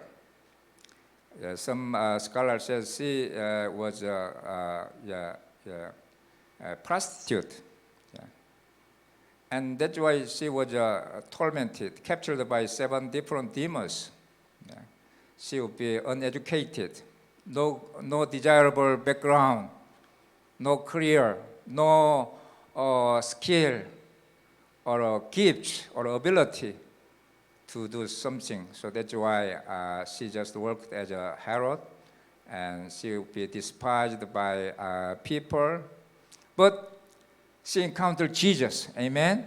Some scholars say she was a prostitute. And that's why she was tormented, captured by 7 different demons. She would be uneducated, no desirable background, no career, no skill or gift or ability to do something. So that's why she just worked as a Herod, and she would be despised by people. But she encountered Jesus, amen?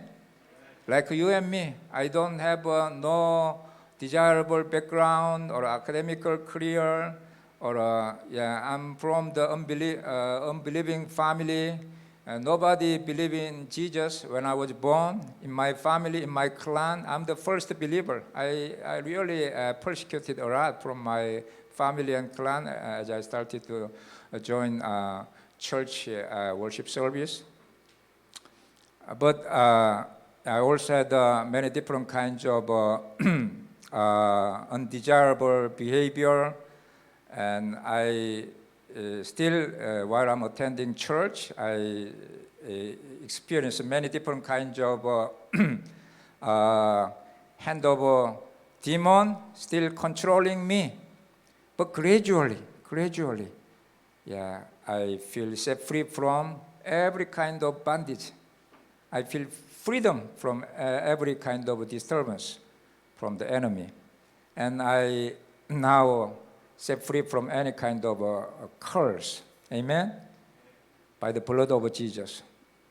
Like you and me, I don't have no desirable background or academical career, or I'm from the unbelieving family. Nobody believed in Jesus when I was born. In my family, in my clan, I'm the first believer. I really persecuted a lot from my family and clan as I started to join church worship service. But I also had many different kinds of undesirable behavior. And I still, while I'm attending church, I experienced many different kinds of hand of demon still controlling me. But gradually, I feel set free from every kind of bondage. I feel freedom from every kind of disturbance from the enemy. And I now set free from any kind of curse. Amen? By the blood of Jesus.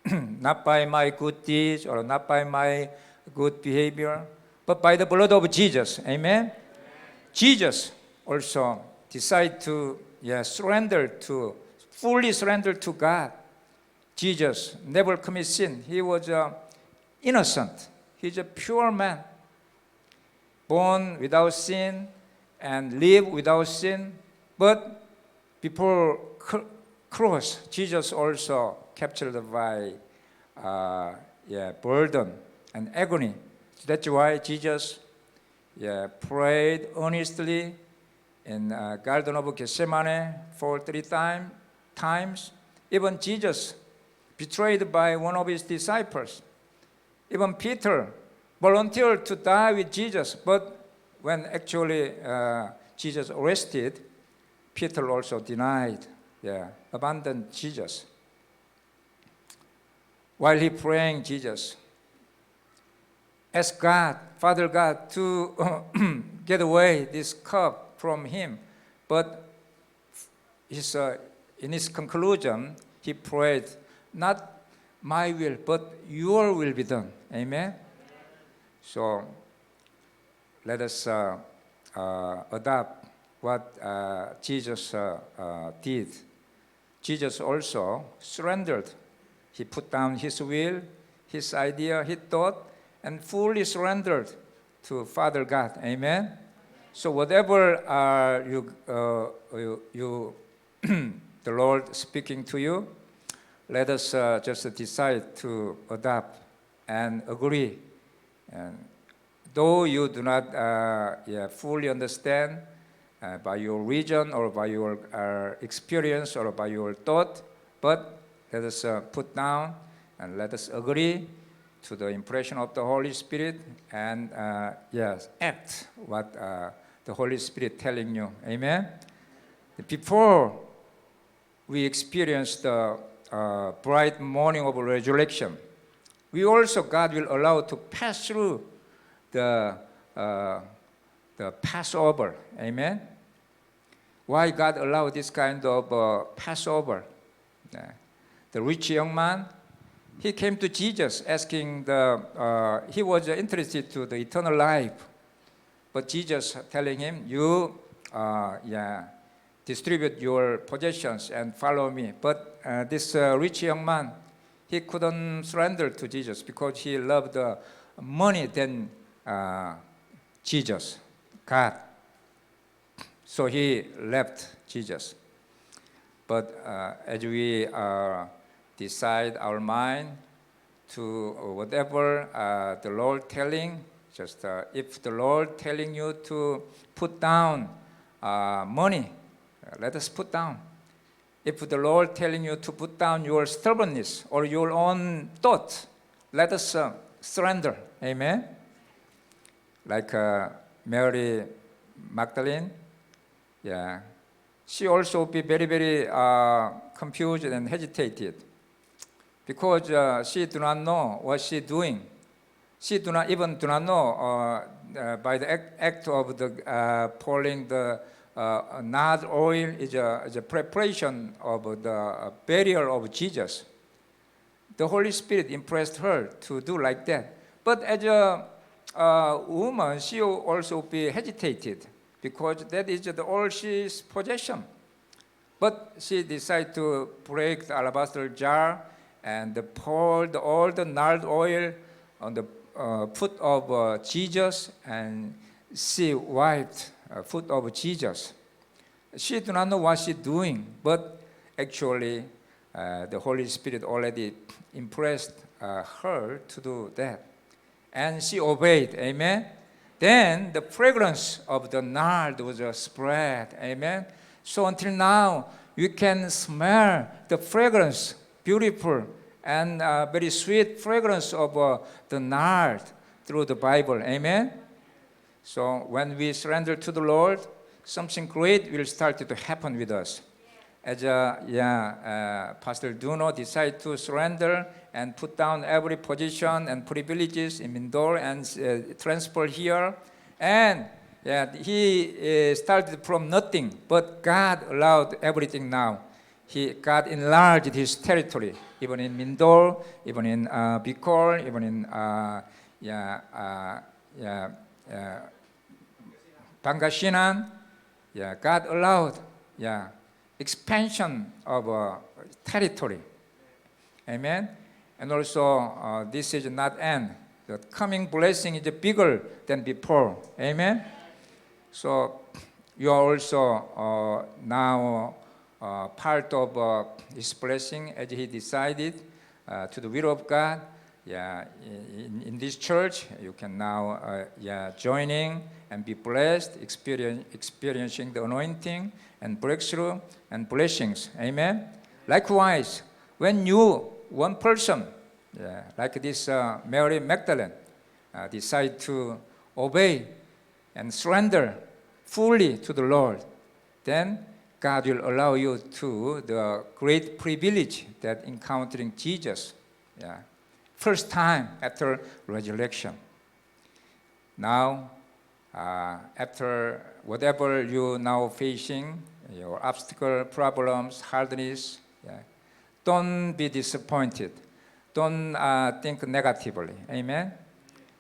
Not by my good deeds or not by my good behavior, but by the blood of Jesus. Amen? Jesus also decided to fully surrender to God. Jesus never committed sin. He was innocent. He's a pure man, born without sin and live without sin. But before cross, Jesus also captured by burden and agony. That's why Jesus prayed earnestly in Garden of Gethsemane for 3 times. Even Jesus, betrayed by one of his disciples. Even Peter volunteered to die with Jesus, but when actually Jesus arrested, Peter also denied, abandoned Jesus. While he praying, Jesus asked God, Father God, to get away this cup from him. But in his conclusion, he prayed, not my will, but your will be done. Amen? So let us adopt what Jesus did. Jesus also surrendered. He put down his will, his idea, his thought, and fully surrendered to Father God. Amen? So whatever the Lord speaking to you, let us just decide to adopt and agree. And though you do not fully understand by your reason or by your experience or by your thought, but let us put down and let us agree to the impression of the Holy Spirit and act what the Holy Spirit telling you. Amen? Before we experience the bright morning of resurrection, we also, God will allow to pass through the Passover. Amen? Why God allowed this kind of Passover? The rich young man, he came to Jesus asking he was interested to the eternal life. But Jesus telling him, you distribute your possessions and follow me. But this rich young man, he couldn't surrender to Jesus because he loved money than Jesus, God. So he left Jesus. But as we decide our mind to whatever the Lord telling, just if the Lord telling you to put down money, let us put down. If the Lord telling you to put down your stubbornness or your own thoughts, let us surrender. Amen? Like Mary Magdalene, she also be very, very confused and hesitated because she do not know what she doing. She do not know by the act of the pouring the nard oil is a preparation of the burial of Jesus. The Holy Spirit impressed her to do like that. But as a woman, she also be hesitated because that is all she's possession. But she decided to break the alabaster jar and pour all the nard oil on the foot of Jesus, and she wiped foot of Jesus. She do not know what she's doing, but actually the Holy Spirit already impressed her to do that. And she obeyed, amen? Then the fragrance of the nard was spread, amen? So until now, you can smell the fragrance, beautiful and very sweet fragrance of the nard through the Bible, amen? So when we surrender to the Lord, something great will start to happen with us. As Pastor Duno decided to surrender and put down every position and privileges in Mindoro and transfer here. And he started from nothing, but God allowed everything now. God enlarged his territory, even in Mindoro, even in Bacoor, even in Pangasinan. God allowed expansion of territory. Amen. And also, this is not end. The coming blessing is bigger than before. Amen. So you are also now part of His blessing as He decided to the will of God. In this church, you can now joining and be blessed, experiencing the anointing and breakthrough and blessings. Amen. Likewise, when you, one person, like this Mary Magdalene, decide to obey and surrender fully to the Lord, then God will allow you to the great privilege that encountering Jesus. First time after resurrection. Now, after whatever you now facing, your obstacle, problems, hardness, yeah, don't be disappointed. Don't think negatively. Amen.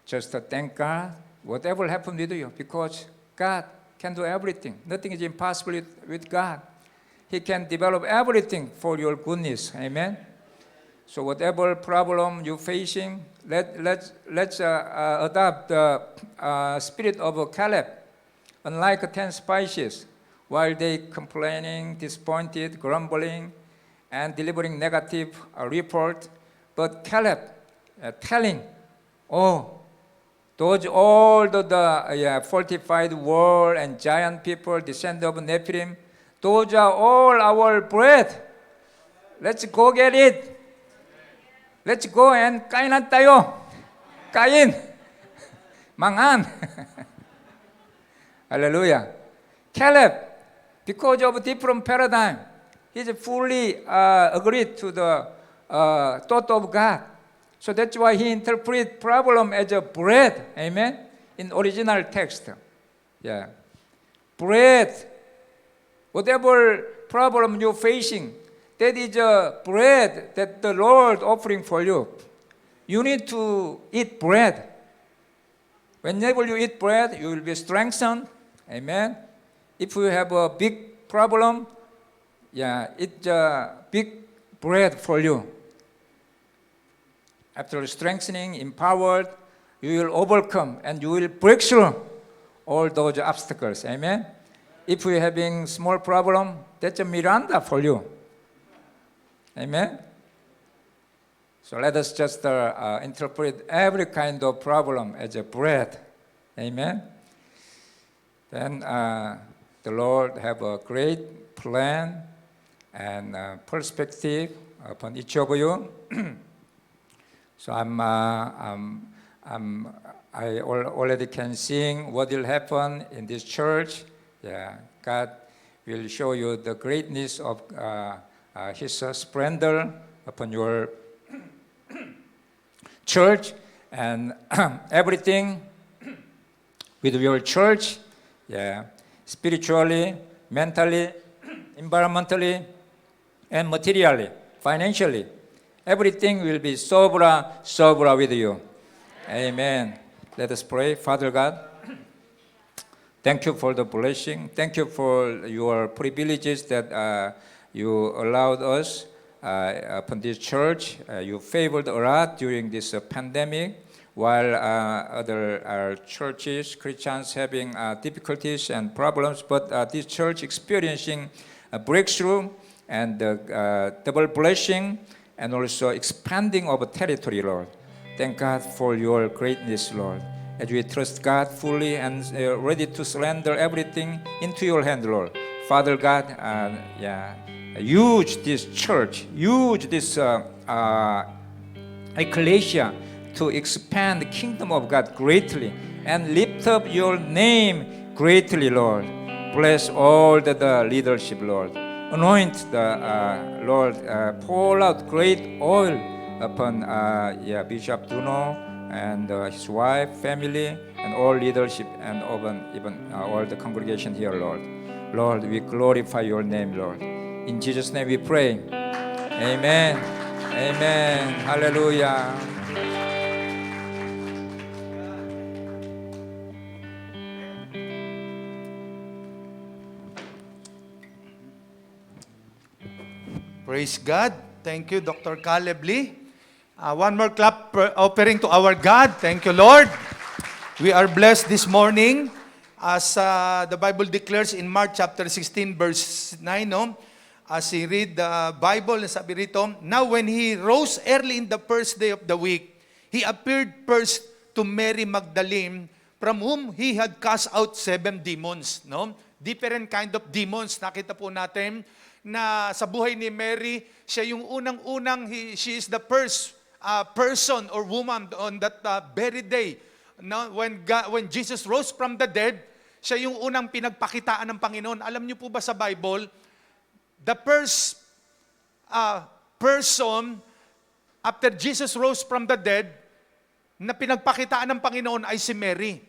Just thank God, whatever happened with you, because God can do everything. Nothing is impossible with God. He can develop everything for your goodness. Amen. So whatever problem you're facing, let's adopt the spirit of Caleb. Unlike 10 spices, while they complaining, disappointed, grumbling, and delivering negative report, but Caleb telling, oh, those all the fortified wall and giant people, descendants of Nephilim, those are all our bread. Let's go get it. Let's go and kainan tayo. Kain. Mangan. Hallelujah. Caleb, because of different paradigm, he's fully agreed to the thought of God. So that's why he interprets problem as a bread. Amen. In original text. Yeah. Bread. Whatever problem you're facing, that is a bread that the Lord offering for you. You need to eat bread. Whenever you eat bread, you will be strengthened. Amen. If you have a big problem, yeah, it's a big bread for you. After strengthening, empowered, you will overcome and you will break through all those obstacles. Amen. If you're having small problem, that's a Miranda for you. Amen. So let us just interpret every kind of problem as a bread. Amen. Then the Lord have a great plan and perspective upon each of you. So I already can sing what will happen in this church. Yeah, God will show you the greatness of His splendor upon your church and everything with your church. Yeah, spiritually, mentally, environmentally, and materially, financially. Everything will be sobra with you. Amen. Let us pray. Father God, thank you for the blessing. Thank you for your privileges that you allowed us upon this church. You favored a lot during this pandemic, while other churches, Christians having difficulties and problems, but this church experiencing a breakthrough and double blessing, and also expanding of territory, Lord. Thank God for your greatness, Lord. As we trust God fully and ready to surrender everything into your hand, Lord. Father God, use this church, use this ecclesia to expand the kingdom of God greatly and lift up your name greatly, Lord. Bless all the leadership, Lord. Anoint the Lord, pour out great oil upon Bishop Duno and his wife, family, and all leadership, and even all the congregation here, Lord. Lord, we glorify your name, Lord. In Jesus' name we pray. Amen. Amen. Hallelujah. Praise God. Thank you, Dr. Caleb Lee. One more clap offering to our God. Thank you, Lord. We are blessed this morning as the Bible declares in Mark chapter 16 verse 9, no? As he read the Bible, sabi rito, now when he rose early in the first day of the week, he appeared first to Mary Magdalene, from whom he had cast out 7 demons, no? Different kind of demons. Nakita po natin na sa buhay ni Mary, siya yung unang-unang, she is the first person or woman on that very day. No? When Jesus rose from the dead, siya yung unang pinagpakitaan ng Panginoon. Alam niyo po ba sa Bible, the first person after Jesus rose from the dead na pinagpakitaan ng Panginoon ay si Mary.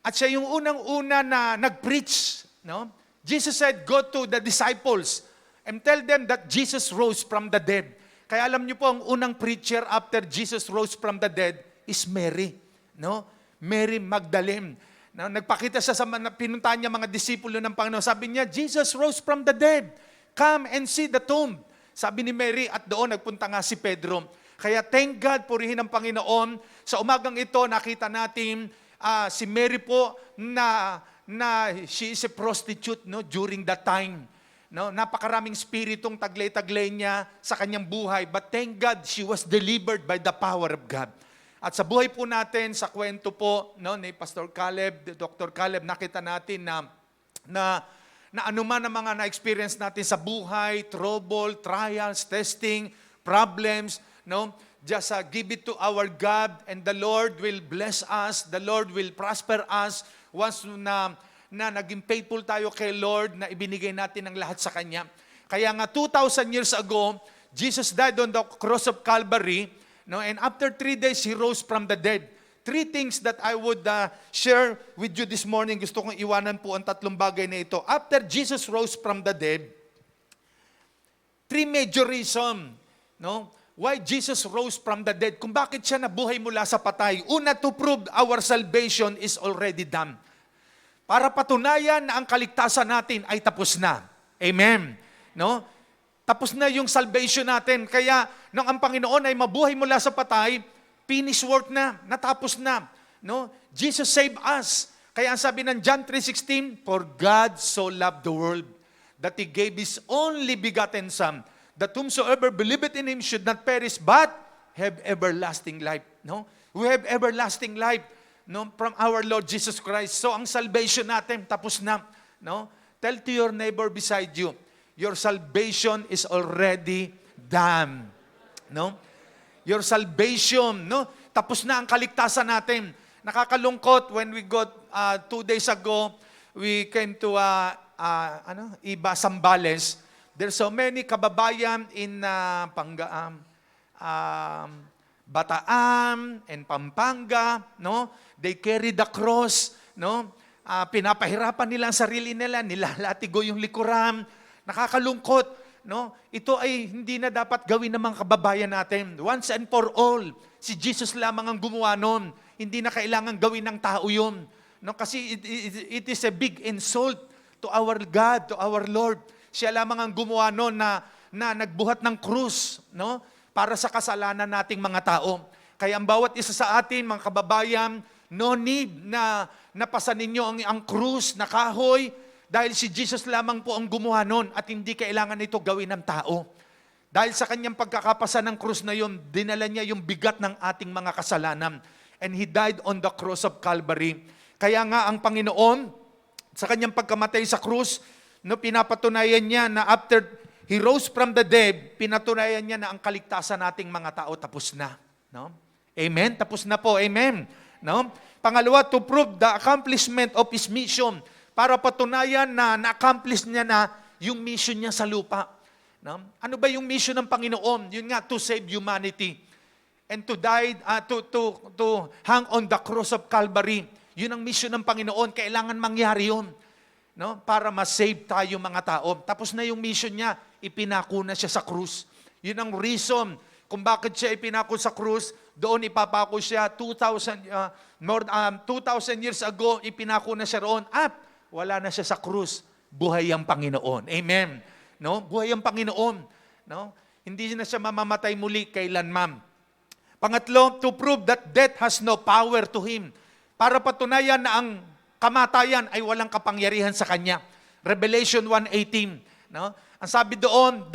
At siya yung unang-una na nag-preach. No? Jesus said, go to the disciples and tell them that Jesus rose from the dead. Kaya alam niyo po, ang unang preacher after Jesus rose from the dead is Mary. No? Mary Magdalene. No? Nagpakita siya sa pinuntahan niya mga disipulo ng Panginoon. Sabi niya, Jesus rose from the dead. Come and see the tomb. Sabi ni Mary, at doon nagpunta nga si Pedro. Kaya thank God, purihin ang Panginoon. Sa umagang ito, nakita natin si Mary po na she is a prostitute no, during that time. No, napakaraming spiritong taglay-taglay niya sa kanyang buhay. But thank God, she was delivered by the power of God. At sa buhay po natin, sa kwento po no, ni Pastor Caleb, Dr. Caleb, nakita natin na anuman ang mga na-experience natin sa buhay, trouble, trials, testing, problems, no? Just give it to our God and the Lord will bless us, the Lord will prosper us once na naging faithful tayo kay Lord na ibinigay natin ang lahat sa Kanya. Kaya nga 2,000 years ago, Jesus died on the cross of Calvary, no? And after 3 days, He rose from the dead. 3 things that I would share with you this morning. Gusto kong iwanan po ang 3 bagay na ito. After Jesus rose from the dead, 3 major reasons, no? Why Jesus rose from the dead. Kung bakit siya nabuhay mula sa patay. Una, to prove our salvation is already done. Para patunayan na ang kaligtasan natin ay tapos na. Amen. No? Tapos na yung salvation natin. Kaya, nung ang Panginoon ay mabuhay mula sa patay, finish work na, natapos na. No? Jesus saved us. Kaya ang sabi ng John 3:16, for God so loved the world that He gave His only begotten Son, that whomsoever believeth in Him should not perish, but have everlasting life. No? We have everlasting life, no, from our Lord Jesus Christ. So ang salvation natin, tapos na. No? Tell to your neighbor beside you, your salvation is already done. No? Your salvation, no? Tapos na ang kaligtasan natin. Nakakalungkot when we got 2 days ago, we came to Iba, Zambales. There's so many kababayan in Bataan and Pampanga, no? They carry the cross, no? Pinapahirapan nila ang sarili nila, nilalatigo yung likuran. Nakakalungkot, no? Ito ay hindi na dapat gawin ng mga kababayan natin. Once and for all, si Jesus lamang ang gumawa nun. Hindi na kailangan gawin ng tao yun. No? Kasi it is a big insult to our God, to our Lord. Siya lamang ang gumawa nun na nagbuhat ng krus, no? Para sa kasalanan nating mga tao. Kaya ang bawat isa sa atin, mga kababayan, no need na napasan ninyo ang krus na kahoy dahil si Jesus lamang po ang gumawa nun at hindi kailangan ito gawin ng tao. Dahil sa kanyang pagkakapasa ng krus na yun, dinala niya yung bigat ng ating mga kasalanan. And He died on the cross of Calvary. Kaya nga ang Panginoon, sa kanyang pagkamatay sa krus, no, pinapatunayan niya na after He rose from the dead, pinatunayan niya na ang kaligtasan nating mga tao tapos na. No? Amen? Tapos na po. Amen? No? Pangalawa, to prove the accomplishment of His mission. Para patunayan na na-accomplish niya na yung mission niya sa lupa. No? Ano ba yung mission ng Panginoon? Yun nga, to save humanity. And to die, to hang on the cross of Calvary. Yun ang mission ng Panginoon. Kailangan mangyari yun. No? Para ma-save tayo mga tao. Tapos na yung mission niya, ipinako na siya sa krus. Yun ang reason kung bakit siya ipinako sa krus. Doon ipapako siya 2,000 years ago, ipinako na siya roon. At wala na siya sa krus. Buhay ang Panginoon. Amen. No? Buhay ang Panginoon. No? Hindi na siya mamamatay muli kailanman. Pangatlo, to prove that death has no power to Him. Para patunayan na ang kamatayan ay walang kapangyarihan sa Kanya. Revelation 1:18. No? Ang sabi doon,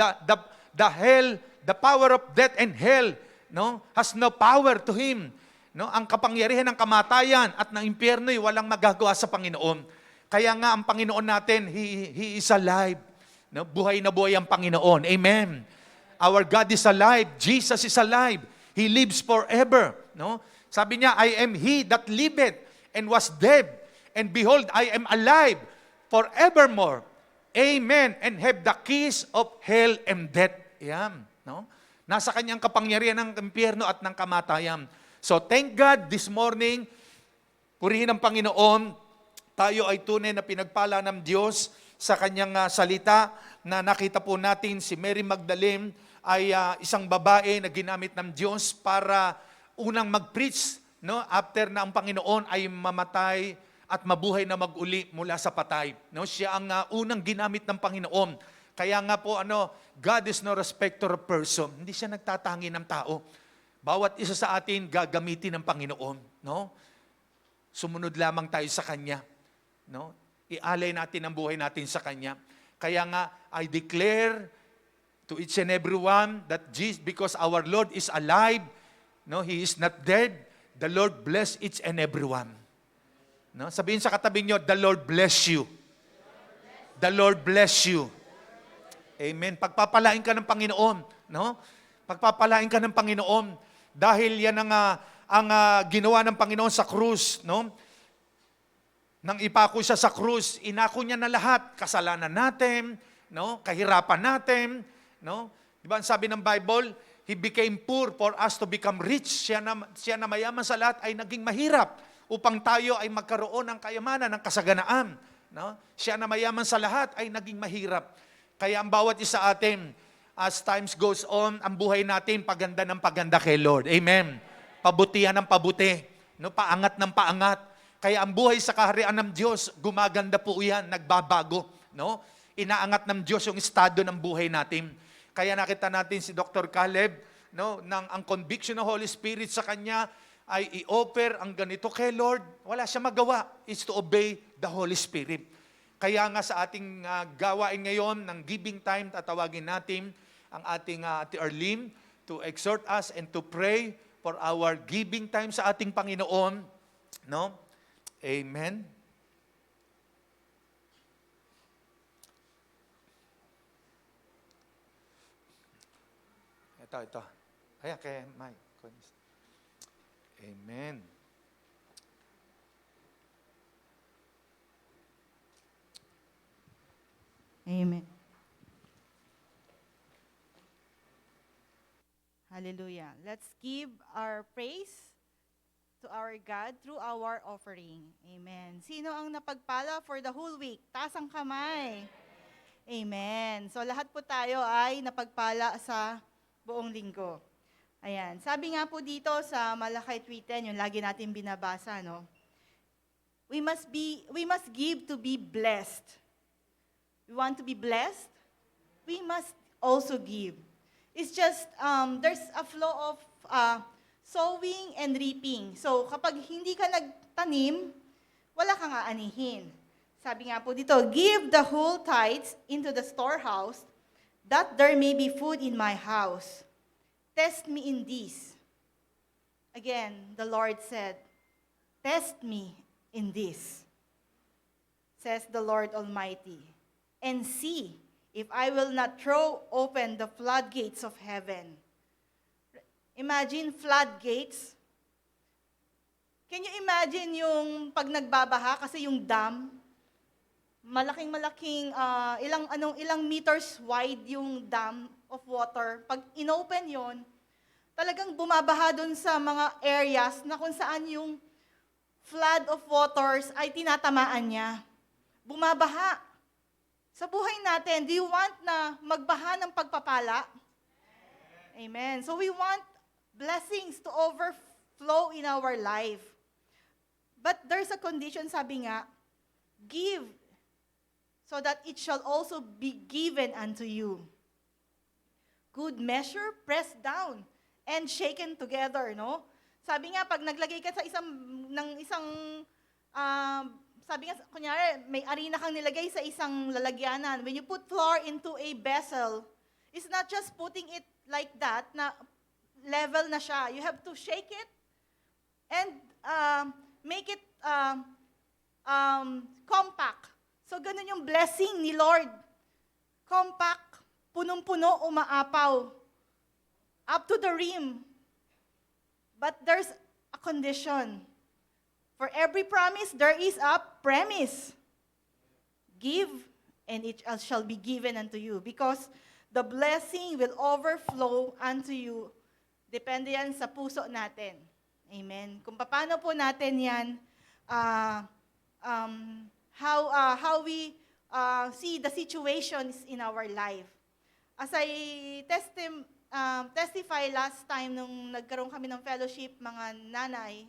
the hell, the power of death and hell, no, has no power to Him. No? Ang kapangyarihan ng kamatayan at ng impyerno ay walang magagawa sa Panginoon. Kaya nga ang Panginoon natin, He is alive. No? Buhay na buhay ang Panginoon. Amen. Our God is alive. Jesus is alive. He lives forever. No? Sabi niya, I am He that liveth and was dead. And behold, I am alive forevermore. Amen. And have the keys of hell and death. Yan. No? Nasa kanyang kapangyarihan ng impyerno at ng kamatayan. So thank God this morning, purihin ang Panginoon, tayo ay tunay na pinagpala ng Diyos sa kanyang salita na nakita po natin si Mary Magdalene ay isang babae na ginamit ng Diyos para unang mag-preach, no? After na ang Panginoon ay mamatay at mabuhay na mag-uli mula sa patay. No? Siya ang unang ginamit ng Panginoon. Kaya nga po, God is no respecter of person. Hindi siya nagtatangi ng tao. Bawat isa sa atin gagamitin ng Panginoon. No? Sumunod lamang tayo sa Kanya. No? Ialay natin ang buhay natin sa Kanya. Kaya nga, I declare to each and every one that because our Lord is alive, no, He is not dead, the Lord bless each and every one. No? Sabihin sa katabi nyo, the Lord bless you. The Lord bless you. Amen. Pagpapalain ka ng Panginoon. No? Pagpapalain ka ng Panginoon. Dahil yan ang ginawa ng Panginoon sa krus. No? Nang ipako siya sa krus, inako niya na lahat. Kasalanan natin, no? Kahirapan natin. No? Di ba ang sabi ng Bible, He became poor for us to become rich. Siya na mayaman sa lahat ay naging mahirap upang tayo ay magkaroon ng kayamanan, ng kasaganaan. No? Siya na mayaman sa lahat ay naging mahirap. Kaya ang bawat isa atin, as times goes on, ang buhay natin paganda ng paganda kay Lord. Amen. Pabutihan ng pabuti. No? Paangat ng paangat. Kaya ang buhay sa kaharian ng Diyos, gumaganda po yan, nagbabago. No? Inaangat ng Diyos yung estado ng buhay natin. Kaya nakita natin si Dr. Caleb, no, nang ang conviction ng Holy Spirit sa kanya ay i-offer ang ganito kay Lord, wala siya magawa. It's to obey the Holy Spirit. Kaya nga sa ating gawain ngayon ng giving time, tatawagin natin ang ating Ate Arlene to exhort us and to pray for our giving time sa ating Panginoon. No? Amen. Ito. Ayan, kay Mike. Amen. Amen. Hallelujah. Let's give our praise to our God through our offering. Amen. Sino ang napagpala for the whole week? Taas ang kamay. Amen. So lahat po tayo ay napagpala sa buong linggo. Ayan. Sabi nga po dito sa Malakay 3:10, yung lagi natin binabasa, no? We must give to be blessed. We want to be blessed, we must also give. It's just, there's a flow of sowing and reaping. So, kapag hindi ka nagtanim, wala kang aanihin. Sabi nga po dito, give the whole tithes into the storehouse, that there may be food in my house. Test me in this. Again, the Lord said, test me in this, says the Lord Almighty, and see if I will not throw open the floodgates of heaven. Imagine floodgates. Can you imagine yung pag nagbabaha kasi yung dam, malaking-malaking ilang meters wide yung dam of water. Pag inopen yon, talagang bumabaha doon sa mga areas na kung saan yung flood of waters ay tinatamaan niya. Bumabaha. Sa buhay natin, do you want na magbaha ng pagpapala? Amen. So we want blessings to overflow in our life. But there's a condition, sabi nga, give, so that it shall also be given unto you. Good measure, pressed down, and shaken together, no? Sabi nga, pag naglagay ka sa sabi nga, kunyari, may arena kang nilagay sa isang lalagyanan. When you put flour into a vessel, it's not just putting it like that, na level na siya. You have to shake it and make it compact. So, ganun yung blessing ni Lord. Compact, punong-puno, umaapaw. Up to the rim. But there's a condition. For every promise, there is a premise. Give, and it shall be given unto you. Because the blessing will overflow unto you. Depende yan sa puso natin. Amen. Kung paano po natin yan how we see the situations in our life. As I testify last time nung nagkaroon kami ng fellowship, mga nanay,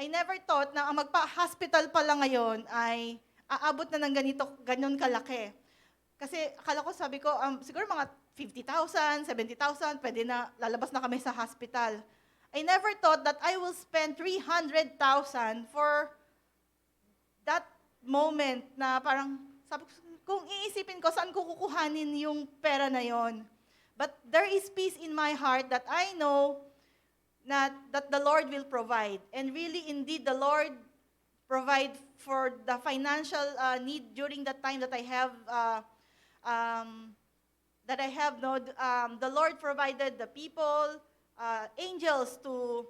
I never thought na ang magpa-hospital pala ngayon ay aabot na ng ganyan kalaki. Kasi akala ko, sabi ko, siguro mga 50,000, 70,000, pwede na, lalabas na kami sa hospital. I never thought that I will spend 300,000 for that moment na parang, sabi ko, kung iisipin ko, saan ko kukuhanin yung pera na yon? But there is peace in my heart that I know that the Lord will provide. And really, indeed, the Lord provide for the financial need during the time that I have, the Lord provided the people, angels to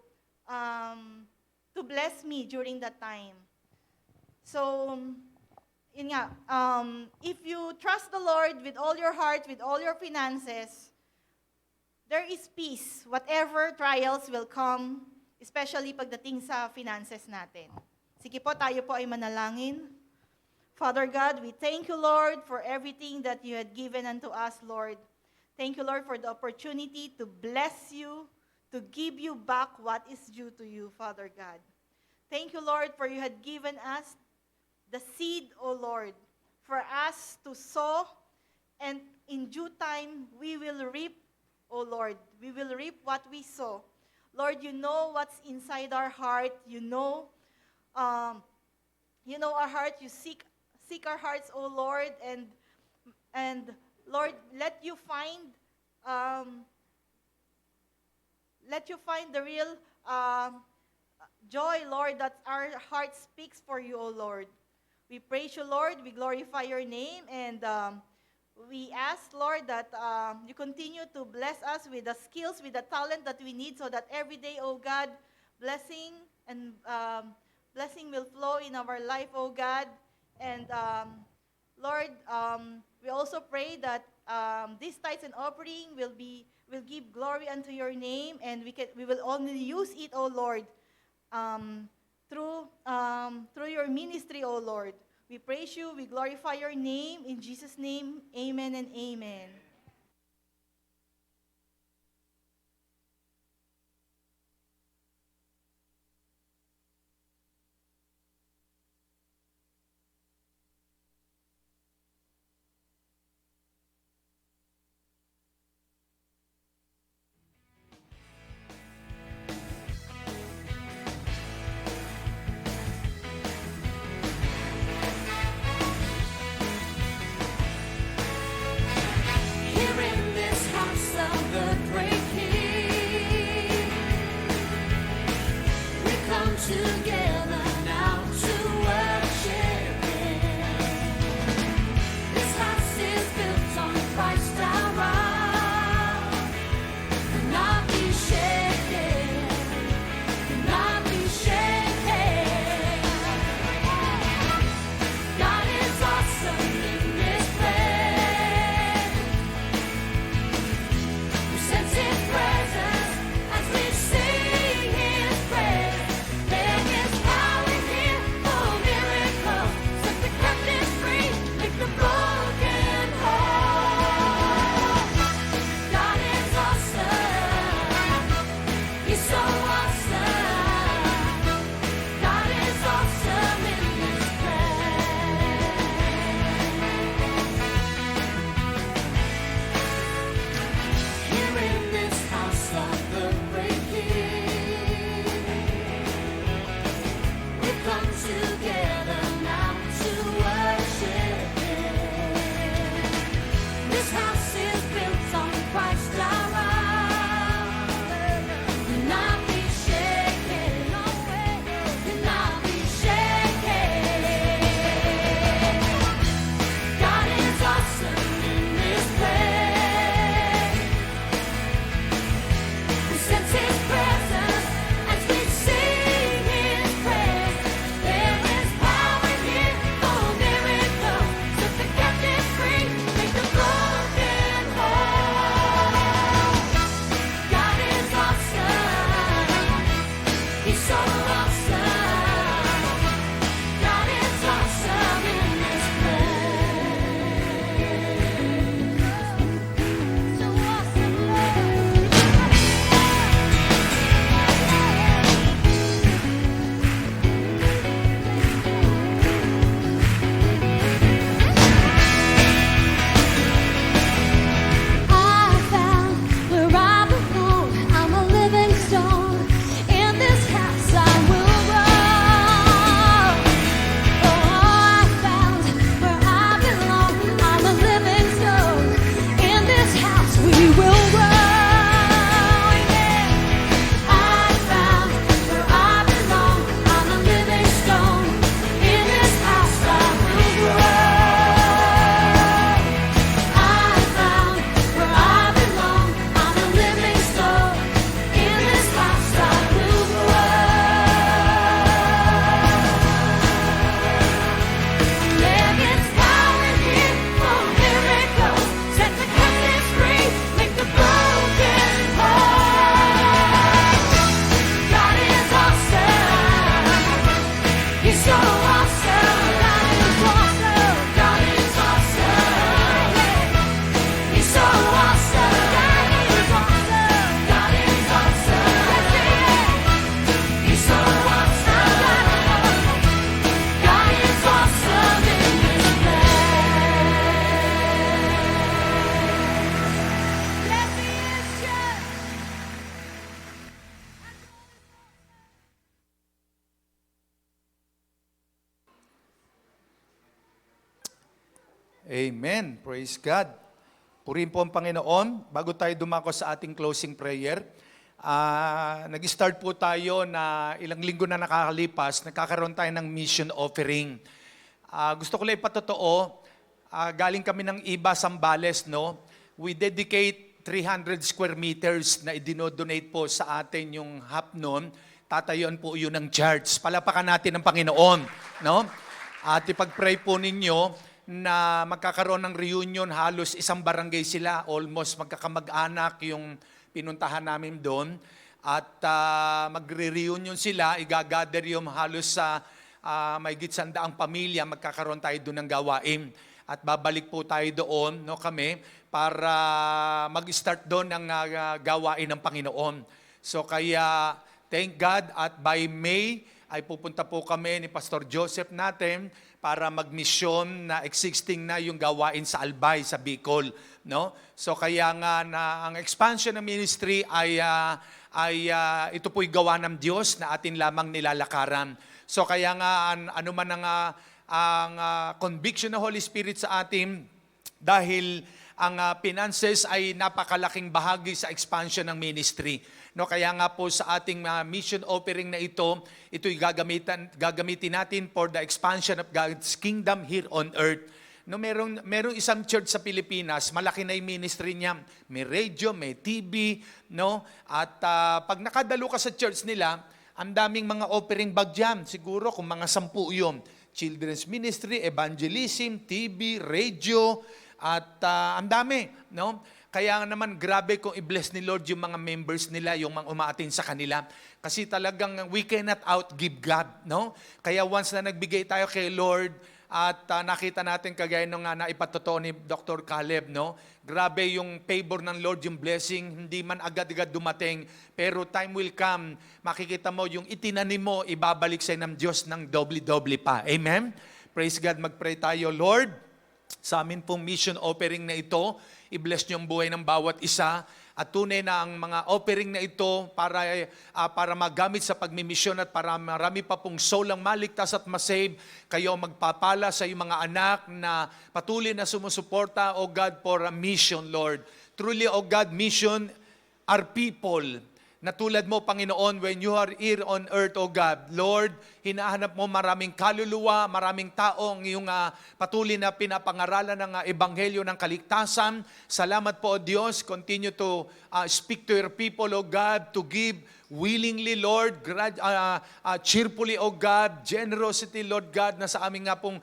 bless me during that time. So, yun nga, if you trust the Lord with all your heart, with all your finances, there is peace. Whatever trials will come, especially pagdating sa finances natin. Sige po, tayo po ay manalangin. Father God, we thank you, Lord, for everything that you had given unto us, Lord. Thank you, Lord, for the opportunity to bless you, to give you back what is due to you, Father God. Thank you, Lord, for you had given us the seed, O Lord, for us to sow, and in due time, we will reap, O Lord. We will reap what we sow. Lord, you know what's inside our heart. You know our heart. You seek our hearts, O Lord, and Lord, let you find the real joy, Lord, that our heart speaks for you, O Lord. We praise you, Lord. We glorify your name, and we ask, Lord, that you continue to bless us with the skills, with the talent that we need, so that every day, oh God, blessing will flow in our life, oh God. And Lord, we also pray that this tithes and offering will give glory unto your name, and we will only use it, oh Lord, through your ministry, O Lord. We praise you, we glorify your name. In Jesus' name, amen and amen. His presence as we sing His praise. Amen. Praise God. Purihin po ang Panginoon. Bago tayo dumako sa ating closing prayer, nag-start po tayo na ilang linggo na nakakalipas, nagkakaroon tayo ng mission offering. Gusto ko lang ipatotoo, galing kami ng Iba, Zambales, no? We dedicate 300 square meters na idinodonate po sa atin yung half noon. Tatayuan po yun ng church. Palapakan natin ng Panginoon, no? At ipag-pray po ninyo na magkakaroon ng reunion, halos isang barangay sila, almost magkakamag-anak yung pinuntahan namin doon. At magre-reunion sila, igagather yung halos sa mahigit 100 pamilya, magkakaroon tayo doon ng gawain. At babalik po tayo doon, no, kami, para mag-start doon ng gawain ng Panginoon. So kaya, thank God, at by May, ay pupunta po kami ni Pastor Joseph natin para magmisyon na existing na yung gawain sa Albay, sa Bicol. No? So kaya nga na ang expansion ng ministry ay ito po'y gawa ng Diyos na atin lamang nilalakaran. So kaya nga ano man ang conviction ng Holy Spirit sa atin, dahil ang finances ay napakalaking bahagi sa expansion ng ministry. No, kaya nga po sa ating mission offering na ito'y gagamitin natin for the expansion of God's kingdom here on earth. No, merong isang church sa Pilipinas, malaki na yung ministry niya. May radio, may TV, no? At pag nakadalo ka sa church nila, ang daming mga offering bag dyan. Siguro kung mga 10 yun. Children's ministry, evangelism, TV, radio, at ang dami, no? Kaya naman grabe kung i-bless ni Lord yung mga members nila, yung mga umaatin sa kanila. Kasi talagang we cannot outgive God, no? Kaya once na nagbigay tayo kay Lord at nakita natin kagaya nung naipatotoo ni Dr. Caleb, no? Grabe yung favor ng Lord, yung blessing, hindi man agad-agad dumating, pero time will come, makikita mo yung itinanim mo, ibabalik sa'yo ng Diyos ng doble-doble pa. Amen? Praise God, mag-pray tayo. Lord, sa amin pong mission offering na ito, i-bless niyo ang buhay ng bawat isa. At tunay na ang mga offering na ito para magamit sa pagmimisyon at para marami pa pong soul ang maligtas at masave. Kayo magpapala sa iyong mga anak na patuloy na sumusuporta, O God, for a mission, Lord. Truly, O God, mission are people na tulad mo, Panginoon, when you are here on earth, O God, Lord, hinahanap mo maraming kaluluwa, maraming taong iyong patuloy na pinapangaralan ng ebanghelyo ng kaligtasan. Salamat po, O Diyos. Continue to speak to your people, O God, to give willingly, Lord, cheerfully, O God, generosity, Lord God, na sa aming nga pong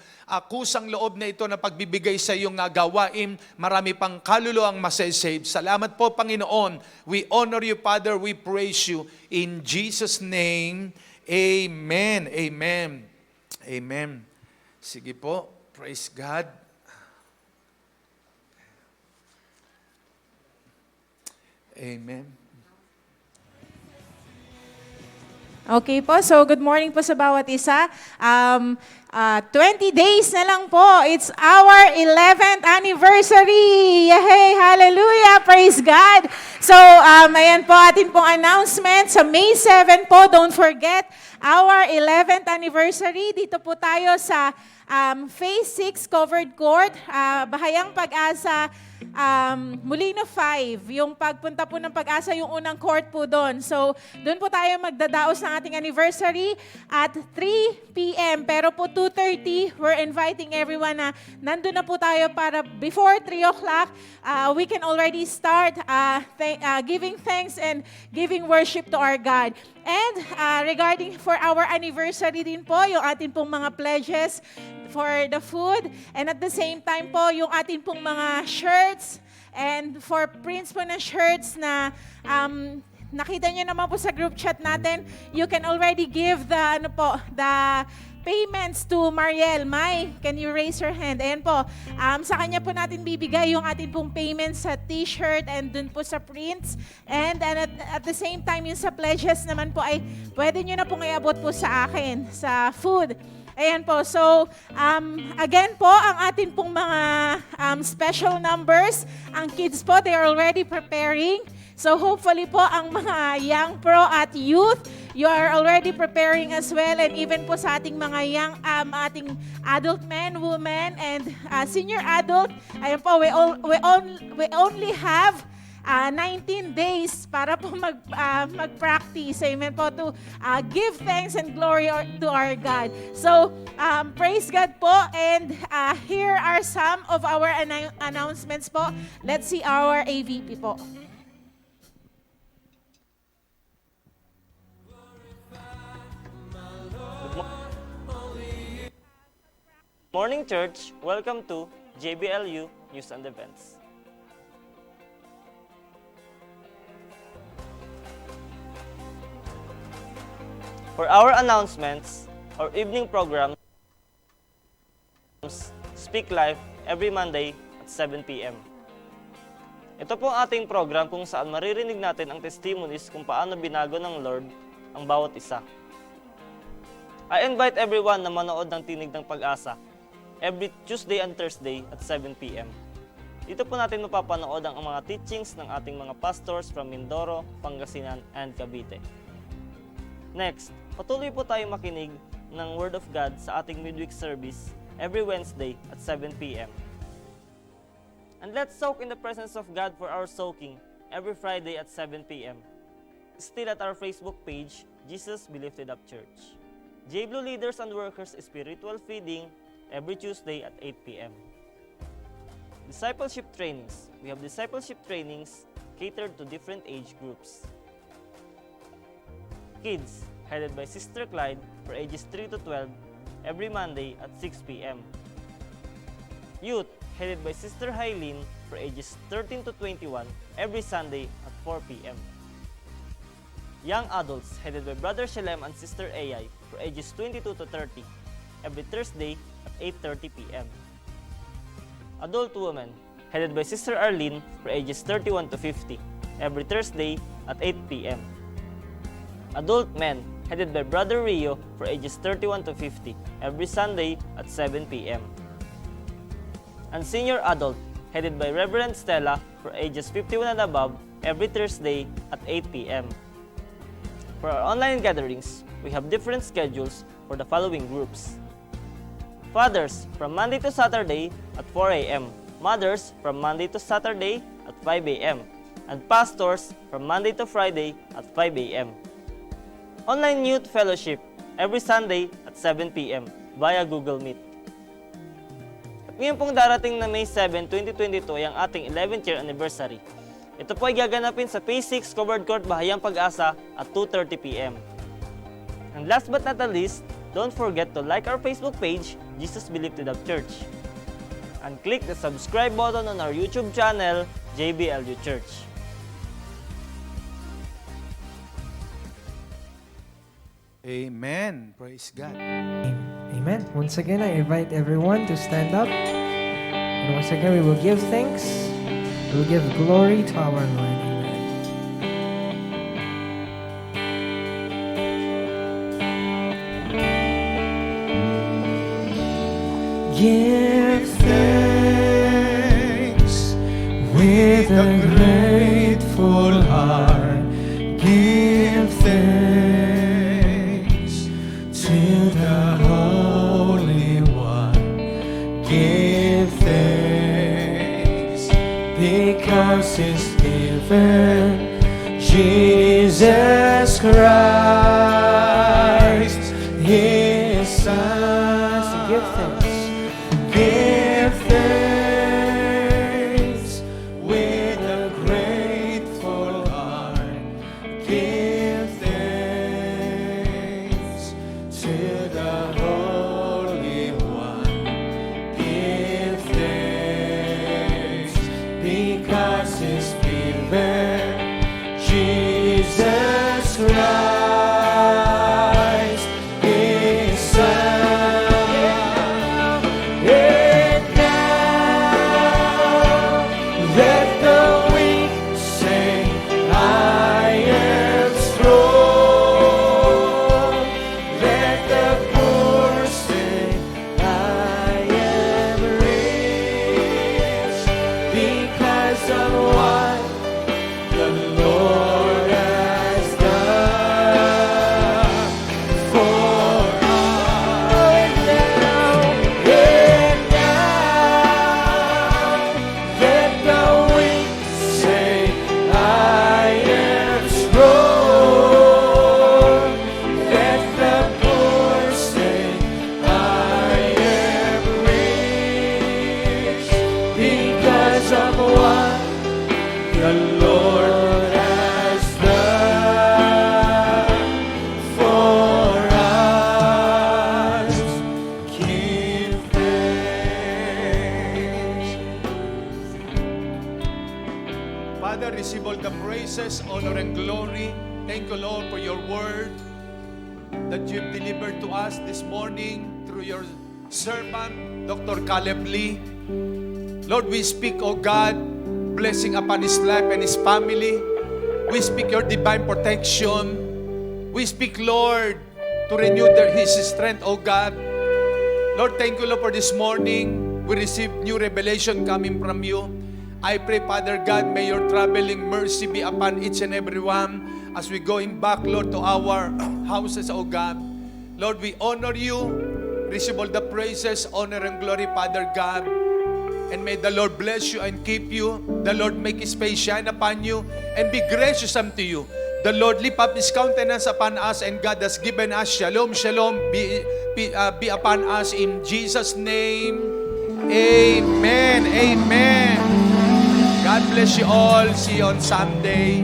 kusang loob na ito na pagbibigay sa iyong gawain, marami pang kaluluwang masasave. Salamat po, Panginoon. We honor you, Father. We praise you. In Jesus' name, amen. Amen. Amen. Sige po. Praise God. Amen. Okay po, so good morning po sa bawat isa. 20 days na lang po. It's our 11th anniversary. Yay! Hallelujah! Praise God! So, ayan po atin pong announcement. Sa May 7 po, don't forget, our 11th anniversary. Dito po tayo sa Phase 6 Covered Court, Bahayang Pag-asa, Molino 5, yung pagpunta po ng Pag-asa, yung unang court po doon. So, doon po tayo magdadaos ng ating anniversary at 3 p.m. Pero po 2:30, we're inviting everyone na nandun na po tayo para before 3 o'clock, we can already start giving thanks and giving worship to our God. And regarding for our anniversary din po, yung ating pong mga pledges for the food. And at the same time po, yung ating pong mga shirts and for prints po na shirts na nakita nyo naman po sa group chat natin, you can already give the payments to Mariel. Mai, can you raise your hand? Ayan po, sa kanya po natin bibigay yung ating pong payments sa t-shirt and dun po sa prints. And at the same time, yung sa pledges naman po ay pwede nyo na pong iabot po sa akin, sa food. Ayan po, so again po, ang ating pong mga special numbers, ang kids po, they are already preparing. So hopefully po, ang mga young pro at youth, you are already preparing as well, and even po sa ating mga young, ating adult men, women, and senior adult, ayun po, we only have 19 days para po mag-practice, amen po, to give thanks and glory to our God. So, praise God po, and here are some of our announcements po. Let's see our AVP po. Morning Church, welcome to JBLU News and Events. For our announcements, our evening programs Speak Life every Monday at 7 p.m. Ito po ang ating program kung saan maririnig natin ang testimonies kung paano binago ng Lord ang bawat isa. I invite everyone na manood ng Tinig ng Pag-asa every Tuesday and Thursday at 7 p.m. Dito po natin mapapanood ang mga teachings ng ating mga pastors from Mindoro, Pangasinan, and Cavite. Next, patuloy po tayo makinig ng Word of God sa ating Midweek Service every Wednesday at 7 p.m. And let's soak in the presence of God for our soaking every Friday at 7 p.m. Still at our Facebook page, Jesus Be Lifted Up Church. JBLU Leaders and Workers Spiritual Feeding every Tuesday at 8 p.m. Discipleship trainings. We have discipleship trainings catered to different age groups. Kids, headed by Sister Clyde for ages 3 to 12 every Monday at 6 p.m. Youth, headed by Sister Hylene for ages 13 to 21 every Sunday at 4 p.m. Young adults, headed by Brother Shalem and Sister Ai for ages 22 to 30 every Thursday at 8:30 p.m. Adult women, headed by Sister Arlene for ages 31 to 50 every Thursday at 8 p.m. Adult men, headed by Brother Rio for ages 31 to 50 every Sunday at 7 p.m. And senior adult, headed by Reverend Stella for ages 51 and above every Thursday at 8 p.m. For our online gatherings, we have different schedules for the following groups. Fathers, from Monday to Saturday at 4 a.m. Mothers, from Monday to Saturday at 5 a.m. And pastors, from Monday to Friday at 5 a.m. Online Youth Fellowship, every Sunday at 7 p.m. via Google Meet. At ngayon pong darating na May 7, 2022 ay ang ating 11th year anniversary. Ito po ay gaganapin sa Phase 6 Covered Court Bahayang Pag-asa at 2:30 p.m. And last but not the least, don't forget to like our Facebook page, Jesus Be Lifted Up Church. And click the subscribe button on our YouTube channel, JBLU Church. Amen. Praise God. Amen. Once again, I invite everyone to stand up. And once again, we will give thanks. We will give glory to our Lord. Give thanks with a grateful heart. Give thanks to the Holy One. Give thanks because He's given Jesus Christ, His Son. So give thanks. Give thanks with a grateful heart. Give thanks to the Holy One. Give thanks because He's given Jesus Christ, His Son. Lord Father, receive all the praises, honor, and glory. Thank you, Lord, for your word that you've delivered to us this morning through your servant, Dr. Caleb Lee. Lord, we speak, O God, blessing upon his life and his family. We speak your divine protection. We speak, Lord, to renew his strength, O God. Lord, thank you, Lord, for this morning. We receive new revelation coming from you. I pray, Father God, may your traveling mercy be upon each and every one as we going back, Lord, to our houses, O God. Lord, we honor you. Receive all the praises, honor, and glory, Father God. And may the Lord bless you and keep you. The Lord make His face shine upon you and be gracious unto you. The Lord lift up His countenance upon us, and God has given us shalom, shalom, be upon us in Jesus' name. Amen. Amen. God bless you all. See you on Sunday.